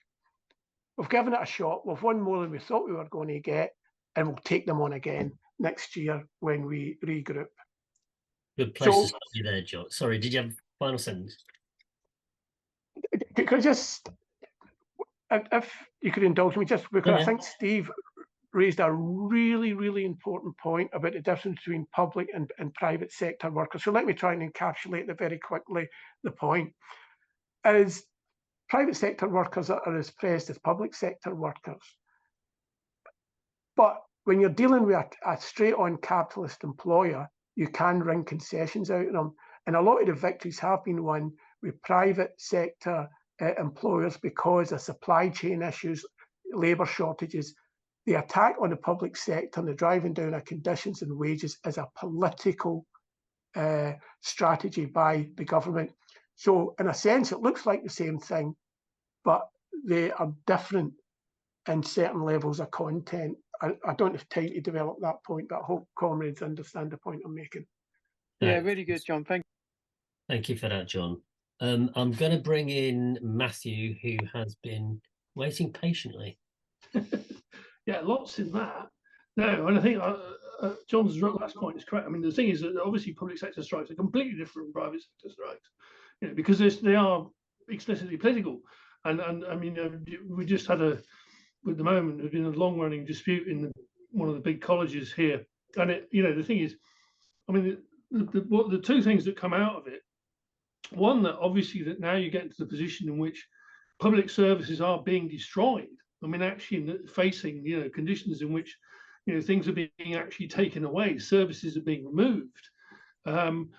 we've given it a shot, we've won more than we thought we were going to get, and we'll take them on again next year when we regroup. Good place to stop you there, John. Sorry, did you have a final sentence? Just, if you could indulge me, just because I think Steve raised a really, really important point about the difference between public and private sector workers. So let me try and encapsulate that very quickly. The point is, private sector workers are as pressed as public sector workers. But when you're dealing with a straight-on capitalist employer, you can wring concessions out of them. And a lot of the victories have been won with private sector employers because of supply chain issues, labour shortages. The attack on the public sector and the driving down of conditions and wages is a political strategy by the government. So in a sense, it looks like the same thing, but they are different in certain levels of content. I don't have time to develop that point, but I hope comrades understand the point I'm making. Yeah, really good, John. Thank you for that, John. I'm going to bring in Matthew, who has been waiting patiently. Yeah, lots in that. No, and I think John's last point is correct. I mean, the thing is that obviously public sector strikes are completely different from private sector strikes, because they are explicitly political. And I mean, we just had at the moment, there's been a long-running dispute in one of the big colleges here. And the thing is, I mean, the 2 things that come out of it, one, that obviously that now you get into the position in which public services are being destroyed. I mean, actually facing, conditions in which, things are being actually taken away, services are being removed, and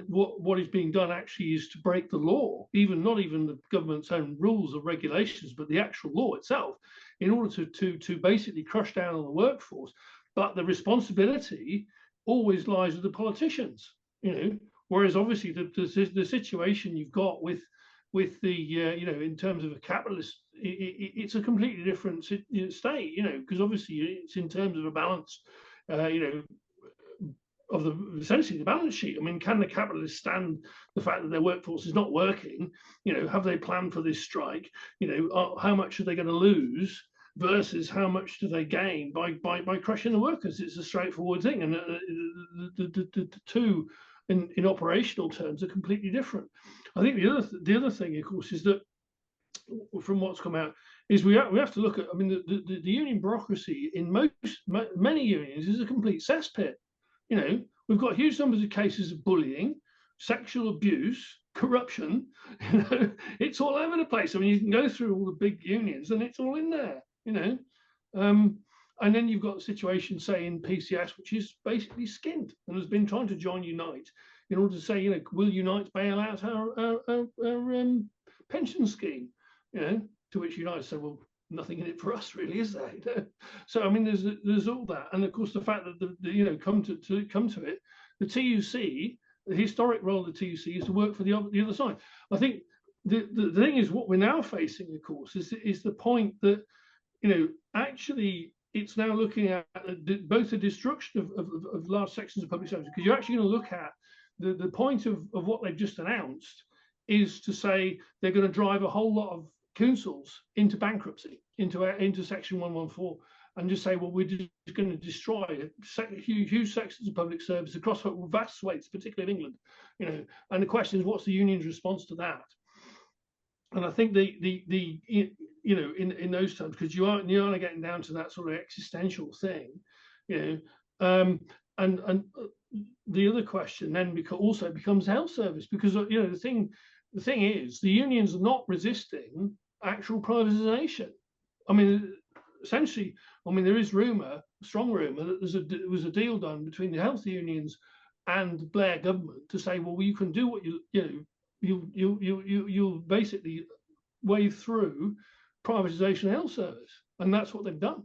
what is being done actually is to break the law, not even the government's own rules or regulations, but the actual law itself, in order to basically crush down on the workforce. But the responsibility always lies with the politicians, whereas obviously the situation you've got with the in terms of a capitalist, it's a completely different state, because obviously it's in terms of a balance, of essentially the balance sheet. I mean, can the capitalists stand the fact that their workforce is not working? Have they planned for this strike? How much are they going to lose versus how much do they gain by crushing the workers? It's a straightforward thing, and the 2 in operational terms are completely different. I think the other thing, of course, is that from what's come out is we have to look at. I mean, the union bureaucracy in many unions is a complete cesspit. We've got huge numbers of cases of bullying, sexual abuse, corruption. You know, it's all over the place. I mean, you can go through all the big unions and it's all in there, you know. And then you've got a situation, say, in PCS, which is basically skint and has been trying to join Unite in order to say, you know, will Unite bail out our pension scheme? You know, to which Unite said, well, nothing in it for us, really, is there? You know? So I mean, there's all that, and of course the fact that the you know come to it, the TUC, the historic role of the TUC is to work for the other side. I think the thing is, what we're now facing, of course, is the point that, you know, actually it's now looking at both the destruction of large sections of public service, because you're actually going to look at the point of what they've just announced is to say they're going to drive a whole lot of councils into bankruptcy, into Section 114, and just say, well, we're just going to destroy huge sections of public service across vast swathes, particularly of England, you know. And the question is, what's the union's response to that? And I think the you know, in those terms, because you are getting down to that sort of existential thing, you know, and the other question then also becomes health service, because, you know, the thing is, the unions are not resisting actual privatization. I mean, essentially, I mean, there is strong rumor that there was a deal done between the health unions and the Blair government to say, well, you can do what you'll basically wave through privatization of health service, and that's what they've done.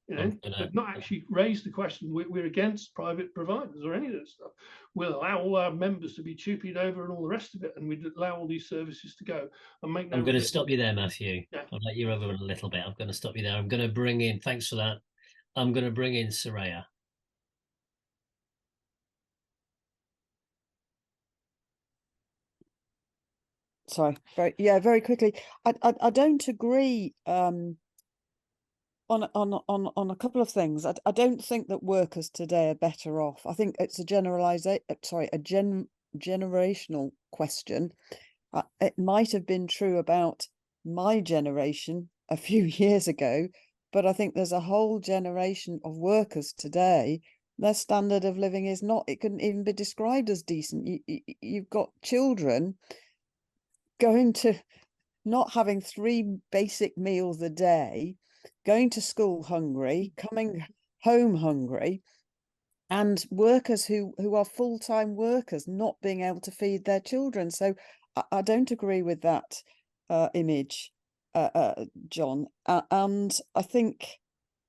You know, they've not actually raised the question, we're against private providers or any of that stuff. We'll allow all our members to be tupied over and all the rest of it, and we'd allow all these services to go and make them. I'm going to stop you there, Matthew. Yeah. I'll let you over a little bit. I'm going to stop you there. I'm going to bring in, thanks for that, I'm going to bring in Soraya. Sorry, very quickly. I don't agree on a couple of things. I don't think that workers today are better off. I think it's a generational question. It might have been true about my generation a few years ago, but I think there's a whole generation of workers today. Their standard of living is not, it couldn't even be described as decent. You've got children going to not having 3 basic meals a day, going to school hungry, coming home hungry, and workers who are full-time workers not being able to feed their children. So I don't agree with that image, John. And I think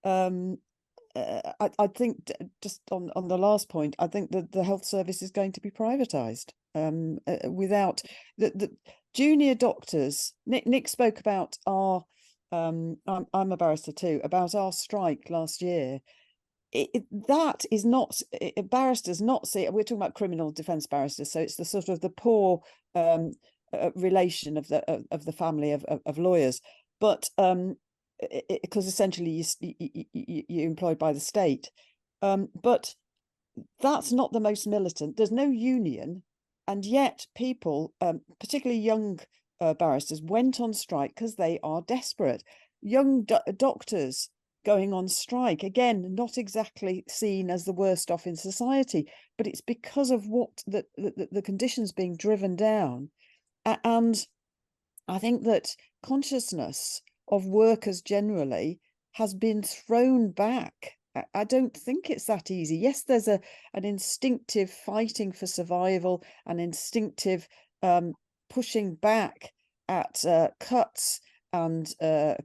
I think just on the last point, I think that the health service is going to be privatized without the junior doctors. Nick spoke about our I'm a barrister too, about our strike last year. That is not, barristers not see, we're talking about criminal defence barristers, so it's the sort of the poor relation of the family of lawyers, but because essentially you're employed by the state, but that's not the most militant. There's no union, and yet people, particularly young barristers, went on strike because they are desperate. Young doctors going on strike, again, not exactly seen as the worst off in society, but it's because of what the conditions being driven down. And I think that consciousness of workers generally has been thrown back. I don't think it's that easy. Yes, there's an instinctive fighting for survival, an instinctive pushing back at cuts and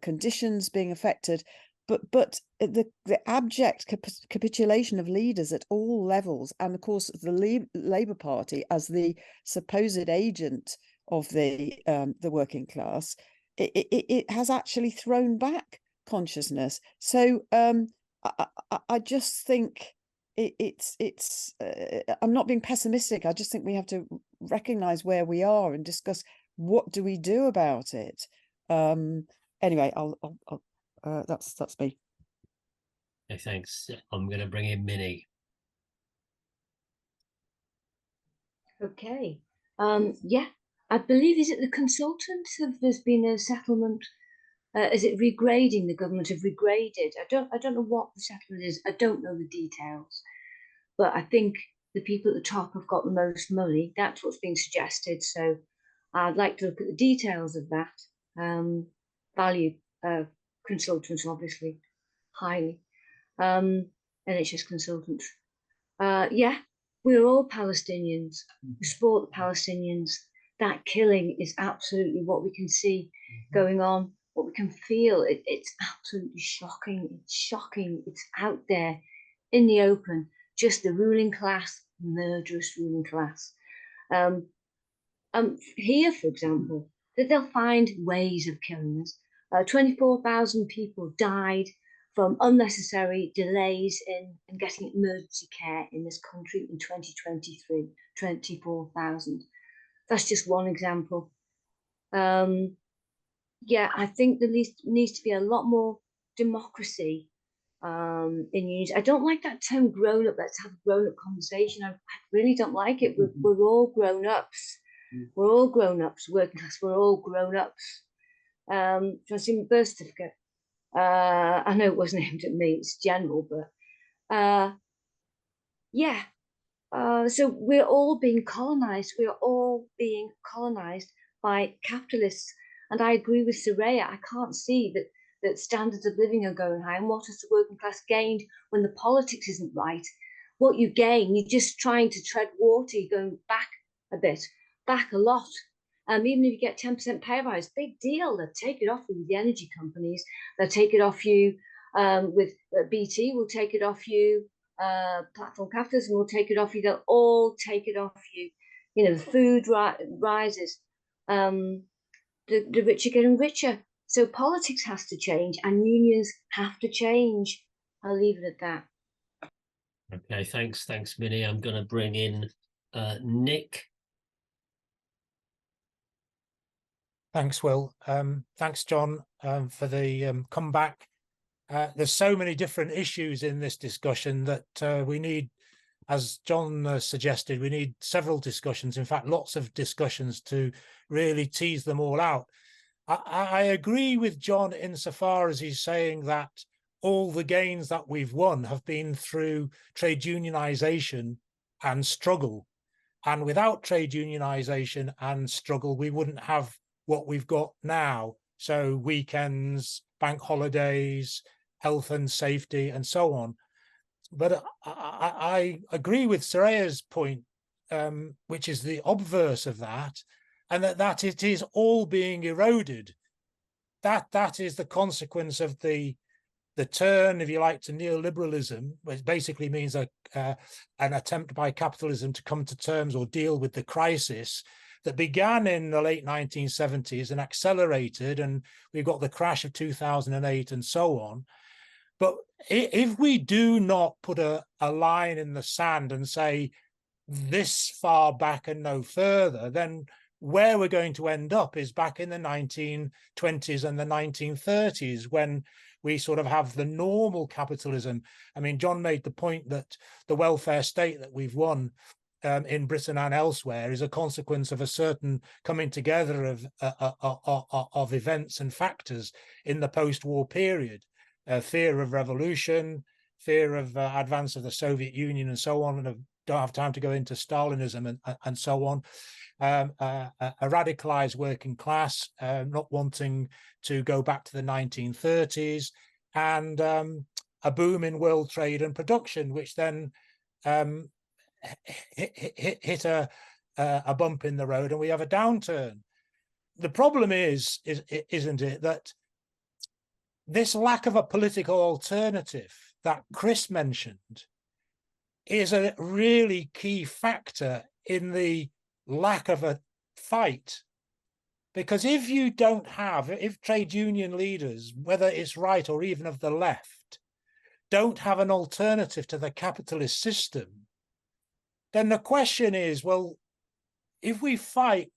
conditions being affected, but the abject capitulation of leaders at all levels, and of course the Labour Party as the supposed agent of the working class, it has actually thrown back consciousness. So I just think it's I'm not being pessimistic. I just think we have to recognize where we are and discuss what do we do about it. Anyway, I'll that's me. Okay, thanks. I'm going to bring in Minnie. Okay. Yeah, I believe, is it the consultants? There's been a settlement. Is it regrading? The government have regraded. I don't know what the settlement is. I don't know the details, but I think the people at the top have got the most money. That's what's being suggested. So I'd like to look at the details of that. Value consultants, obviously, highly. NHS consultants. Yeah, we're all Palestinians. We support the Palestinians. That killing is absolutely what we can see going on, what we can feel. It's absolutely shocking. It's shocking. It's out there in the open. Just the ruling class, murderous ruling class. Here, for example, that they'll find ways of killing us. 24,000 people died from unnecessary delays in getting emergency care in this country in 2023, 24,000. That's just one example. Yeah, I think there needs to be a lot more democracy in unions. I don't like that term grown up. Let's have a grown up conversation. I really don't like it. We're all grown ups. We're all grown ups, working class. We're all grown ups. Do you see my birth certificate? I know it wasn't aimed at me, it's general, but yeah. So we're all being colonized. We're all being colonized by capitalists. And I agree with Soraya. I can't see that standards of living are going high. And what has the working class gained when the politics isn't right? What you gain, you're just trying to tread water, you're going back a bit, back a lot. Even if you get 10% pay rise, big deal. They'll take it off with the energy companies. They'll take it off you with BT. Will take it off you. Platform capitalism will take it off you. They'll all take it off you. You know, the food rises. The rich are getting richer. So politics has to change, and unions have to change. I'll leave it at that. Okay, thanks, Minnie. I'm going to bring in Nick. Thanks, Will. Thanks, John, for the comeback. There's so many different issues in this discussion that we need, as John suggested, we need several discussions, in fact, lots of discussions to really tease them all out. I agree with John insofar as he's saying that all the gains that we've won have been through trade unionization and struggle. And without trade unionization and struggle, we wouldn't have what we've got now. So weekends, bank holidays, health and safety, and so on. But I agree with Soraya's point, which is the obverse of that, and that it is all being eroded. That is the consequence of the turn, if you like, to neoliberalism, which basically means an attempt by capitalism to come to terms or deal with the crisis that began in the late 1970s and accelerated, and we've got the crash of 2008 and so on. But if we do not put a line in the sand and say this far back and no further, then where we're going to end up is back in the 1920s and the 1930s, when we sort of have the normal capitalism. I mean, John made the point that the welfare state that we've won in Britain and elsewhere is a consequence of a certain coming together of events and factors in the post-war period. Fear of revolution, fear of advance of the Soviet Union and so on, and I don't have time to go into Stalinism and so on. A radicalized working class, not wanting to go back to the 1930s, and a boom in world trade and production, which then hit a bump in the road, and we have a downturn. The problem is isn't it, that this lack of a political alternative that Chris mentioned is a really key factor in the lack of a fight. Because if you don't have, if trade union leaders, whether it's right or even of the left, don't have an alternative to the capitalist system, then the question is, well, if we fight,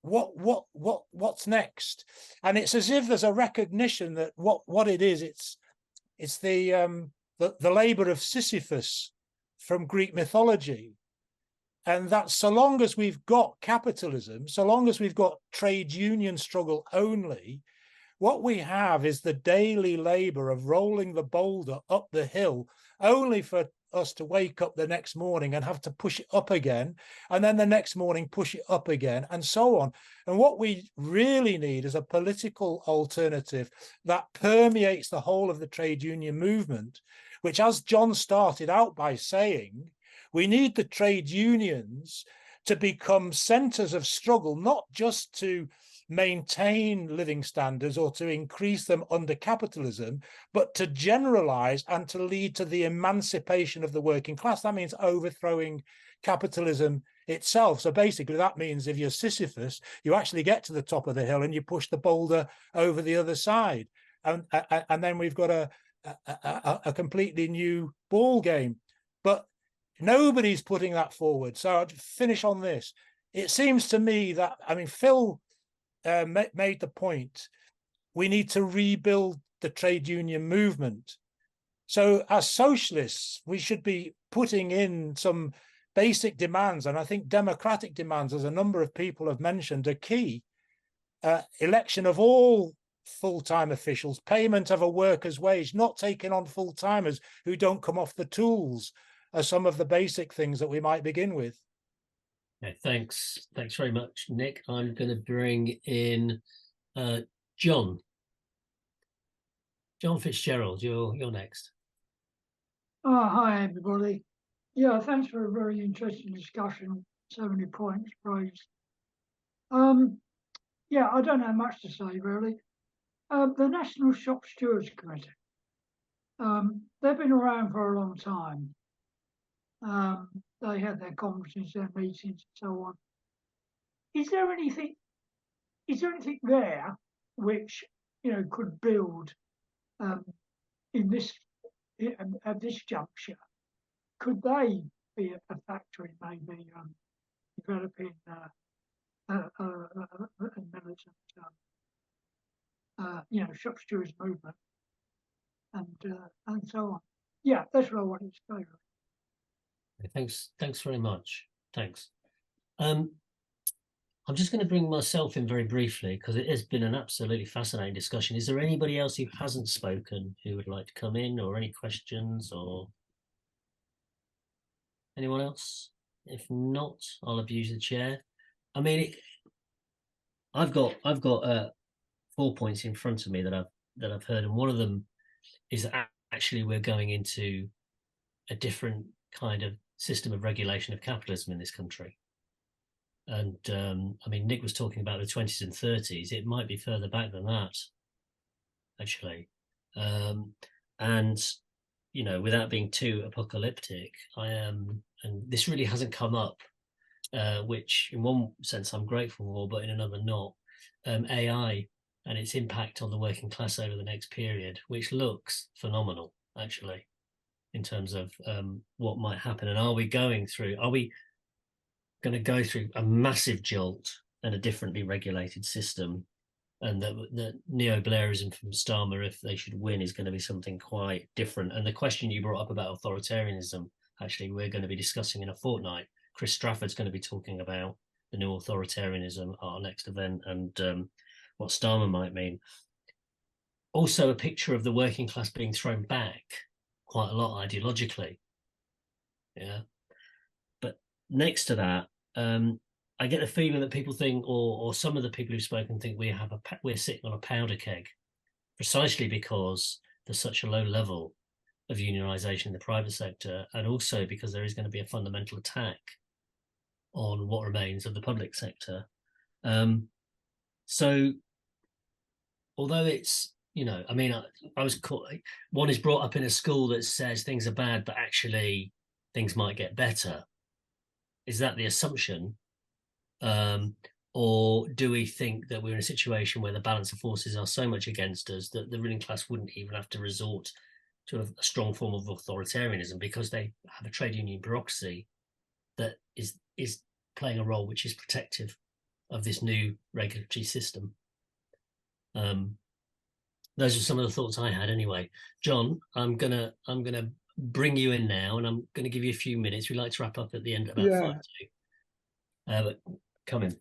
what's next? And it's as if there's a recognition that what it is, it's the labor of Sisyphus from Greek mythology. And that so long as we've got capitalism, so long as we've got trade union struggle only, what we have is the daily labor of rolling the boulder up the hill only for us to wake up the next morning and have to push it up again, and then the next morning push it up again, and so on. And what we really need is a political alternative that permeates the whole of the trade union movement, which, as John started out by saying, we need the trade unions to become centres of struggle, not just to maintain living standards or to increase them under capitalism, but to generalize and to lead to the emancipation of the working class. That means overthrowing capitalism itself. So basically that means if you're Sisyphus, you actually get to the top of the hill and you push the boulder over the other side. And then we've got a completely new ball game. But nobody's putting that forward. So I'll finish on this. It seems to me that, I mean, Phil made the point, we need to rebuild the trade union movement. So as socialists, we should be putting in some basic demands, and I think democratic demands, as a number of people have mentioned, are key. Election of all full-time officials, payment of a worker's wage, not taking on full-timers who don't come off the tools, are some of the basic things that we might begin with. Okay, thanks very much, Nick. I'm going to bring in John Fitzgerald. You're next. Hi everybody. Yeah, thanks for a very interesting discussion. So many points raised. Yeah, I don't have much to say really. The National Shop Stewards Committee. They've been around for a long time. They had their conferences, their meetings, and so on. Is there anything there which could build in this at this juncture? Could they be a factor in maybe developing a militant, shop stewards movement and so on? Yeah, that's what I wanted to say. Thanks very much. Thanks. I'm just going to bring myself in very briefly because it has been an absolutely fascinating discussion. Is there anybody else who hasn't spoken who would like to come in, or any questions, or anyone else? If not, I'll abuse the chair. I mean, I've got 4 points in front of me that I've heard, and one of them is that actually we're going into a different kind of system of regulation of capitalism in this country. And I mean, Nick was talking about the 20s and 30s. It might be further back than that, actually. And, without being too apocalyptic, and this really hasn't come up, which in one sense I'm grateful for, but in another not, AI and its impact on the working class over the next period, which looks phenomenal, actually, in terms of what might happen. And are we going to go through a massive jolt and a differently regulated system? And the neo-Blairism from Starmer, if they should win, is going to be something quite different. And the question you brought up about authoritarianism, actually, we're going to be discussing in a fortnight. Chris Strafford's going to be talking about the new authoritarianism at our next event, and what Starmer might mean. Also, a picture of the working class being thrown back quite a lot ideologically. Yeah. But next to that, I get the feeling that people think, or some of the people who've spoken think we're sitting on a powder keg, precisely because there's such a low level of unionisation in the private sector, and also because there is going to be a fundamental attack on what remains of the public sector. So, although it's, I mean, I was caught, one is brought up in a school that says things are bad, but actually things might get better. Is that the assumption? Or do we think that we're in a situation where the balance of forces are so much against us that the ruling class wouldn't even have to resort to a strong form of authoritarianism because they have a trade union bureaucracy that is playing a role which is protective of this new regulatory system? Those are some of the thoughts I had anyway. John, I'm gonna bring you in now, and I'm gonna give you a few minutes. We like to wrap up at the end at about 5:02. But come in.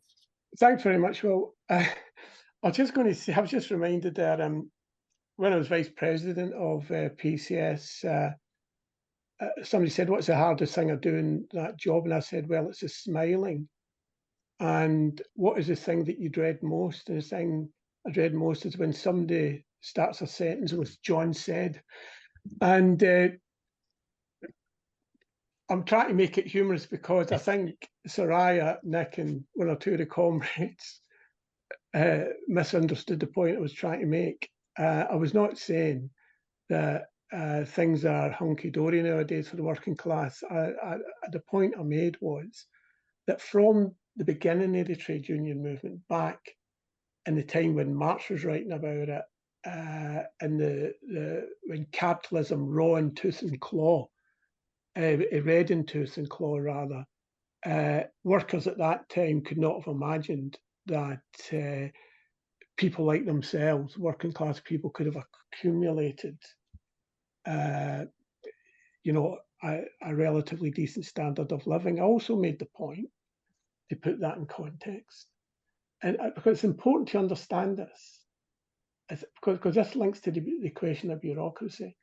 Thanks very much. Well, I was just going to say, I was just reminded that when I was vice president of PCS, somebody said, what's the hardest thing of doing that job? And I said, well, it's the smiling. And what is the thing that you dread most? And the thing I dread most is when somebody starts a sentence with John said. And I'm trying to make it humorous because I think Soraya, Nick, and one or two of the comrades misunderstood the point I was trying to make. I was not saying that things are hunky-dory nowadays for the working class. The point I made was that from the beginning of the trade union movement, back in the time when Marx was writing about it, and when capitalism raw in tooth and claw, red in tooth and claw rather, workers at that time could not have imagined that people like themselves, working class people, could have accumulated you know, a relatively decent standard of living. I also made the point to put that in context, and because it's important to understand this, because this links to the question of bureaucracy.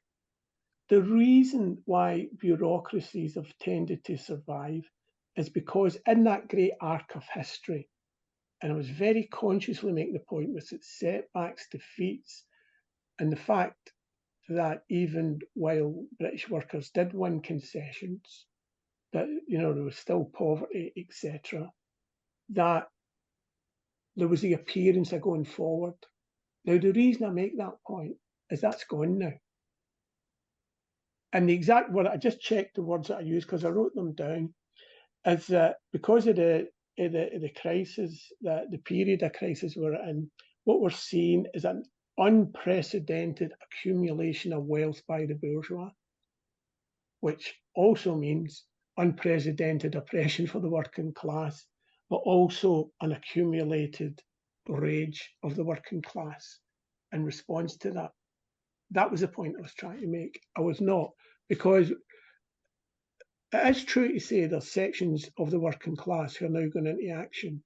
The reason why bureaucracies have tended to survive is because in that great arc of history, and I was very consciously making the point with its setbacks, defeats, and the fact that even while British workers did win concessions, that, you know, there was still poverty, etc., that there was the appearance of going forward. Now, the reason I make that point is that's gone now. And the exact word, I just checked the words that I used because I wrote them down, is that because of the crisis, the period of crisis we're in, what we're seeing is an unprecedented accumulation of wealth by the bourgeois, which also means unprecedented oppression for the working class, but also an accumulated rage of the working class in response to that. That was the point I was trying to make. I was not, because it is true to say there's sections of the working class who are now going into action.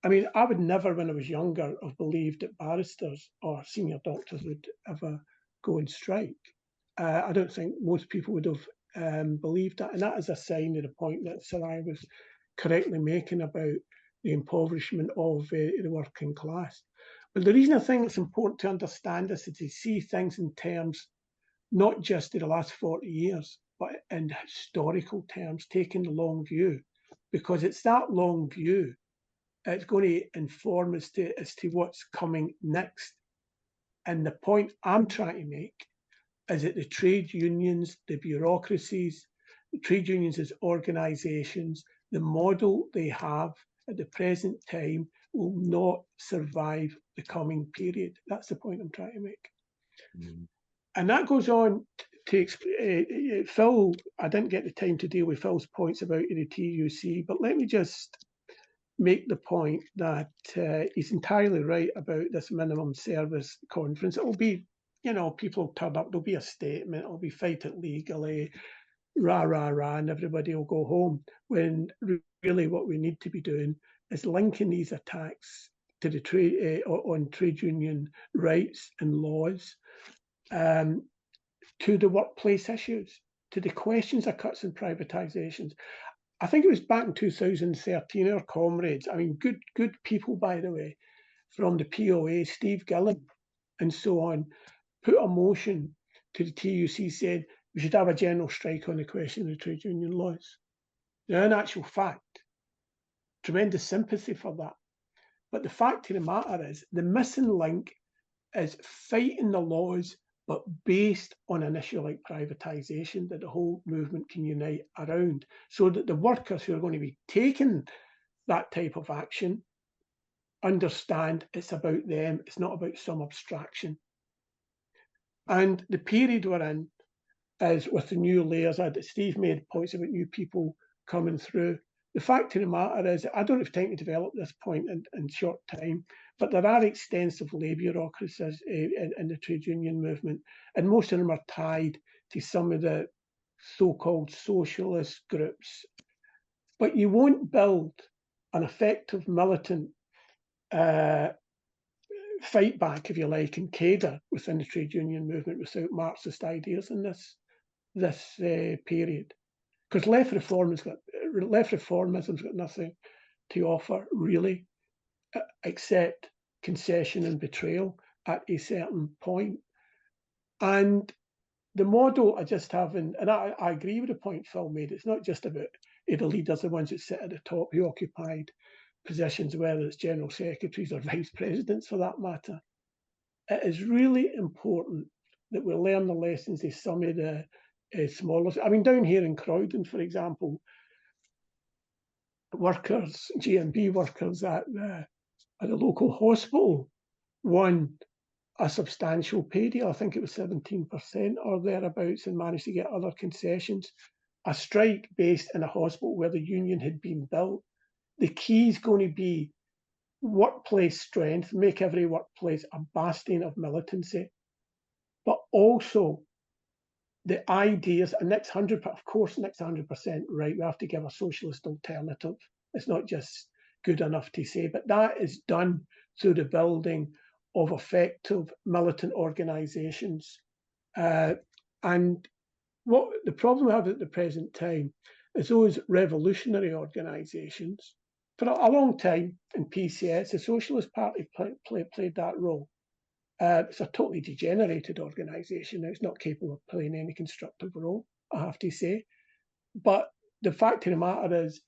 I mean, I would never, when I was younger, have believed that barristers or senior doctors would ever go and strike. I don't think most people would have believed that. And that is a sign of the point that Sarai was correctly making about the impoverishment of the working class. But the reason I think it's important to understand this is to see things in terms not just of the last 40 years, but in historical terms, taking the long view, because it's that long view it's going to inform as to what's coming next. And the point I'm trying to make is that the trade unions, the bureaucracies, the trade unions as organisations, the model they have at the present time will not survive the coming period. That's the point I'm trying to make. Mm. And that goes on to explain, Phil, I didn't get the time to deal with Phil's points about the TUC, but let me just make the point that he's entirely right about this minimum service conference. It will be, you know, people will turn up, there'll be a statement, it'll be fight it legally, rah, rah, rah, and everybody will go home. When really what we need to be doing is linking these attacks to the trade on trade union rights and laws to the workplace issues, to the questions of cuts and privatisations. I think it was back in 2013, our comrades, I mean, good people, by the way, from the POA, Steve Gillen and so on, put a motion to the TUC, said we should have a general strike on the question of the trade union laws. Now, in actual fact, tremendous sympathy for that. But the fact of the matter is, the missing link is fighting the laws, but based on an issue like privatisation that the whole movement can unite around, so that the workers who are going to be taking that type of action understand it's about them, it's not about some abstraction. And the period we're in is with the new layers. Steve made points about new people coming through. The fact of the matter is, I don't have time to develop this point in short time, but there are extensive labour bureaucracies in the trade union movement, and most of them are tied to some of the so-called socialist groups. But you won't build an effective militant fight back, if you like, and cadre within the trade union movement without Marxist ideas in this. this period, because left reformism's got nothing to offer really, except concession and betrayal at a certain point. And the model I just haven't, and I agree with the point Phil made, it's not just about the leaders, the ones that sit at the top who occupied positions, whether it's general secretaries or vice presidents for that matter. It is really important that we learn the lessons of some of the smaller, I mean, down here in Croydon, for example, workers, GMB workers at the local hospital won a substantial pay deal. I think it was 17% or thereabouts, and managed to get other concessions. A strike based in a hospital where the union had been built. The key is going to be workplace strength, make every workplace a bastion of militancy, but also the ideas, and next 100%, of course, next 100% right, we have to give a socialist alternative. It's not just good enough to say, but that is done through the building of effective militant organisations. And what the problem we have at the present time is those revolutionary organisations. For a long time in PCS, the Socialist Party played that role. It's a totally degenerated organisation. It's not capable of playing any constructive role, I have to say. But the fact of the matter is,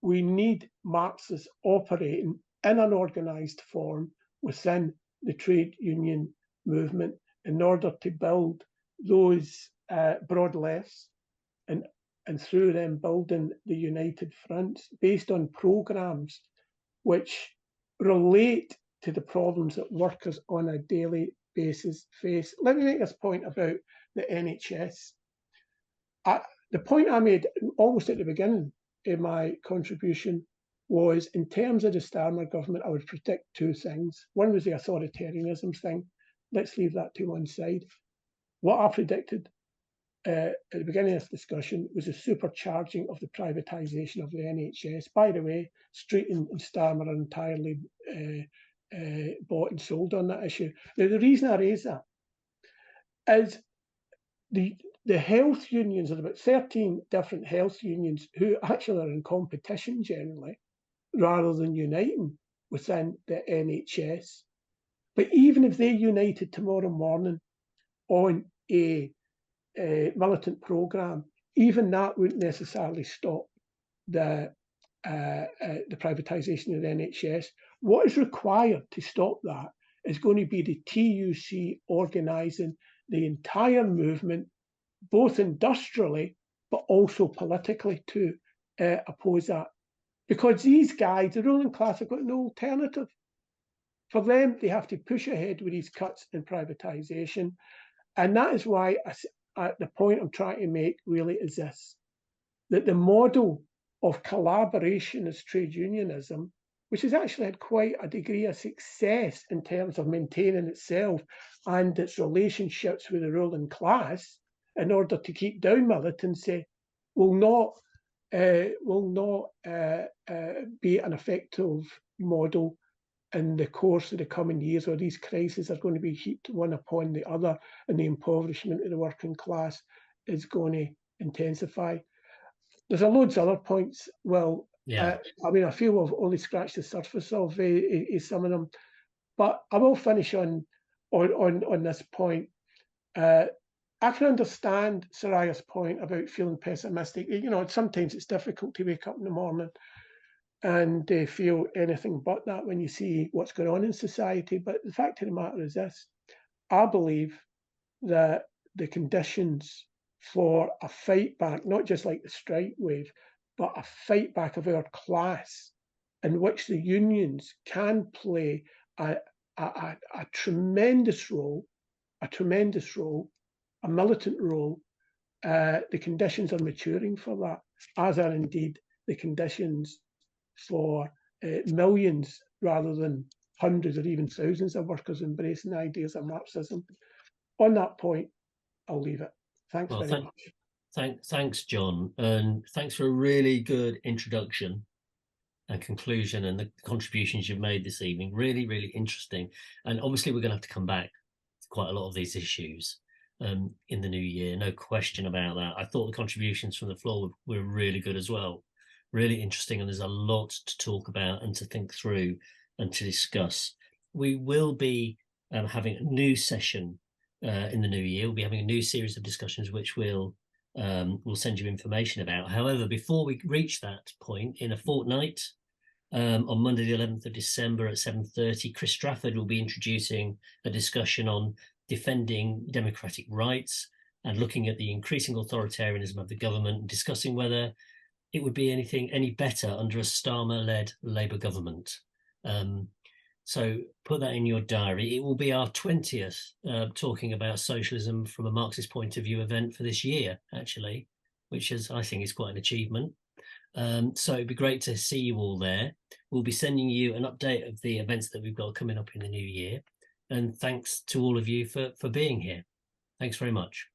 we need Marxists operating in an organised form within the trade union movement in order to build those broad lefts and through them building the united fronts based on programmes which relate to the problems that workers on a daily basis face. Let me make this point about the NHS. The point I made almost at the beginning of my contribution was, in terms of the Starmer government, I would predict two things. One was the authoritarianism thing. Let's leave that to one side. What I predicted at the beginning of this discussion was a supercharging of the privatisation of the NHS. By the way, Street and Starmer are entirely bought and sold on that issue. Now, the reason I raise that is the health unions, are about 13 different health unions who actually are in competition generally, rather than uniting within the NHS. But even if they united tomorrow morning on a militant programme, even that wouldn't necessarily stop the privatisation of the NHS. What is required to stop that is going to be the TUC organising the entire movement, both industrially but also politically, to oppose that. Because these guys, the ruling class, have got no alternative. For them, they have to push ahead with these cuts in privatisation. And that is why the point I'm trying to make really is this, that the model of collaboration as trade unionism, which has actually had quite a degree of success in terms of maintaining itself and its relationships with the ruling class in order to keep down militancy, will not be an effective model in the course of the coming years, where these crises are going to be heaped one upon the other and the impoverishment of the working class is going to intensify. There's loads of other points. Well, yeah. I mean, I feel we've only scratched the surface of some of them, but I will finish on this point. I can understand Soraya's point about feeling pessimistic. You know, sometimes it's difficult to wake up in the morning and feel anything but that when you see what's going on in society. But the fact of the matter is this: I believe that the conditions for a fight back, not just like the strike wave, but a fight back of our class, in which the unions can play a tremendous role, a militant role. The conditions are maturing for that, as are indeed the conditions for millions rather than hundreds or even thousands of workers embracing the ideas of Marxism. On that point, I'll leave it. Thanks very much. Thanks, John, and thanks for a really good introduction and conclusion and the contributions you've made this evening. Really, really interesting. And obviously, we're going to have to come back to quite a lot of these issues. in the new year, no question about that. I thought the contributions from the floor were really good as well, really interesting, and there's a lot to talk about and to think through and to discuss. We will be having a new session in the new year. We'll be having a new series of discussions which we'll send you information about. However, before we reach that point, in a fortnight, on Monday the 11th of December at 7:30, Chris Strafford will be introducing a discussion on defending democratic rights and looking at the increasing authoritarianism of the government and discussing whether it would be any better under a Starmer-led Labour government. So put that in your diary. It will be our 20th talking about socialism from a Marxist point of view event for this year, actually, which I think is quite an achievement. So it'd be great to see you all there. We'll be sending you an update of the events that we've got coming up in the new year. And thanks to all of you for being here. Thanks very much.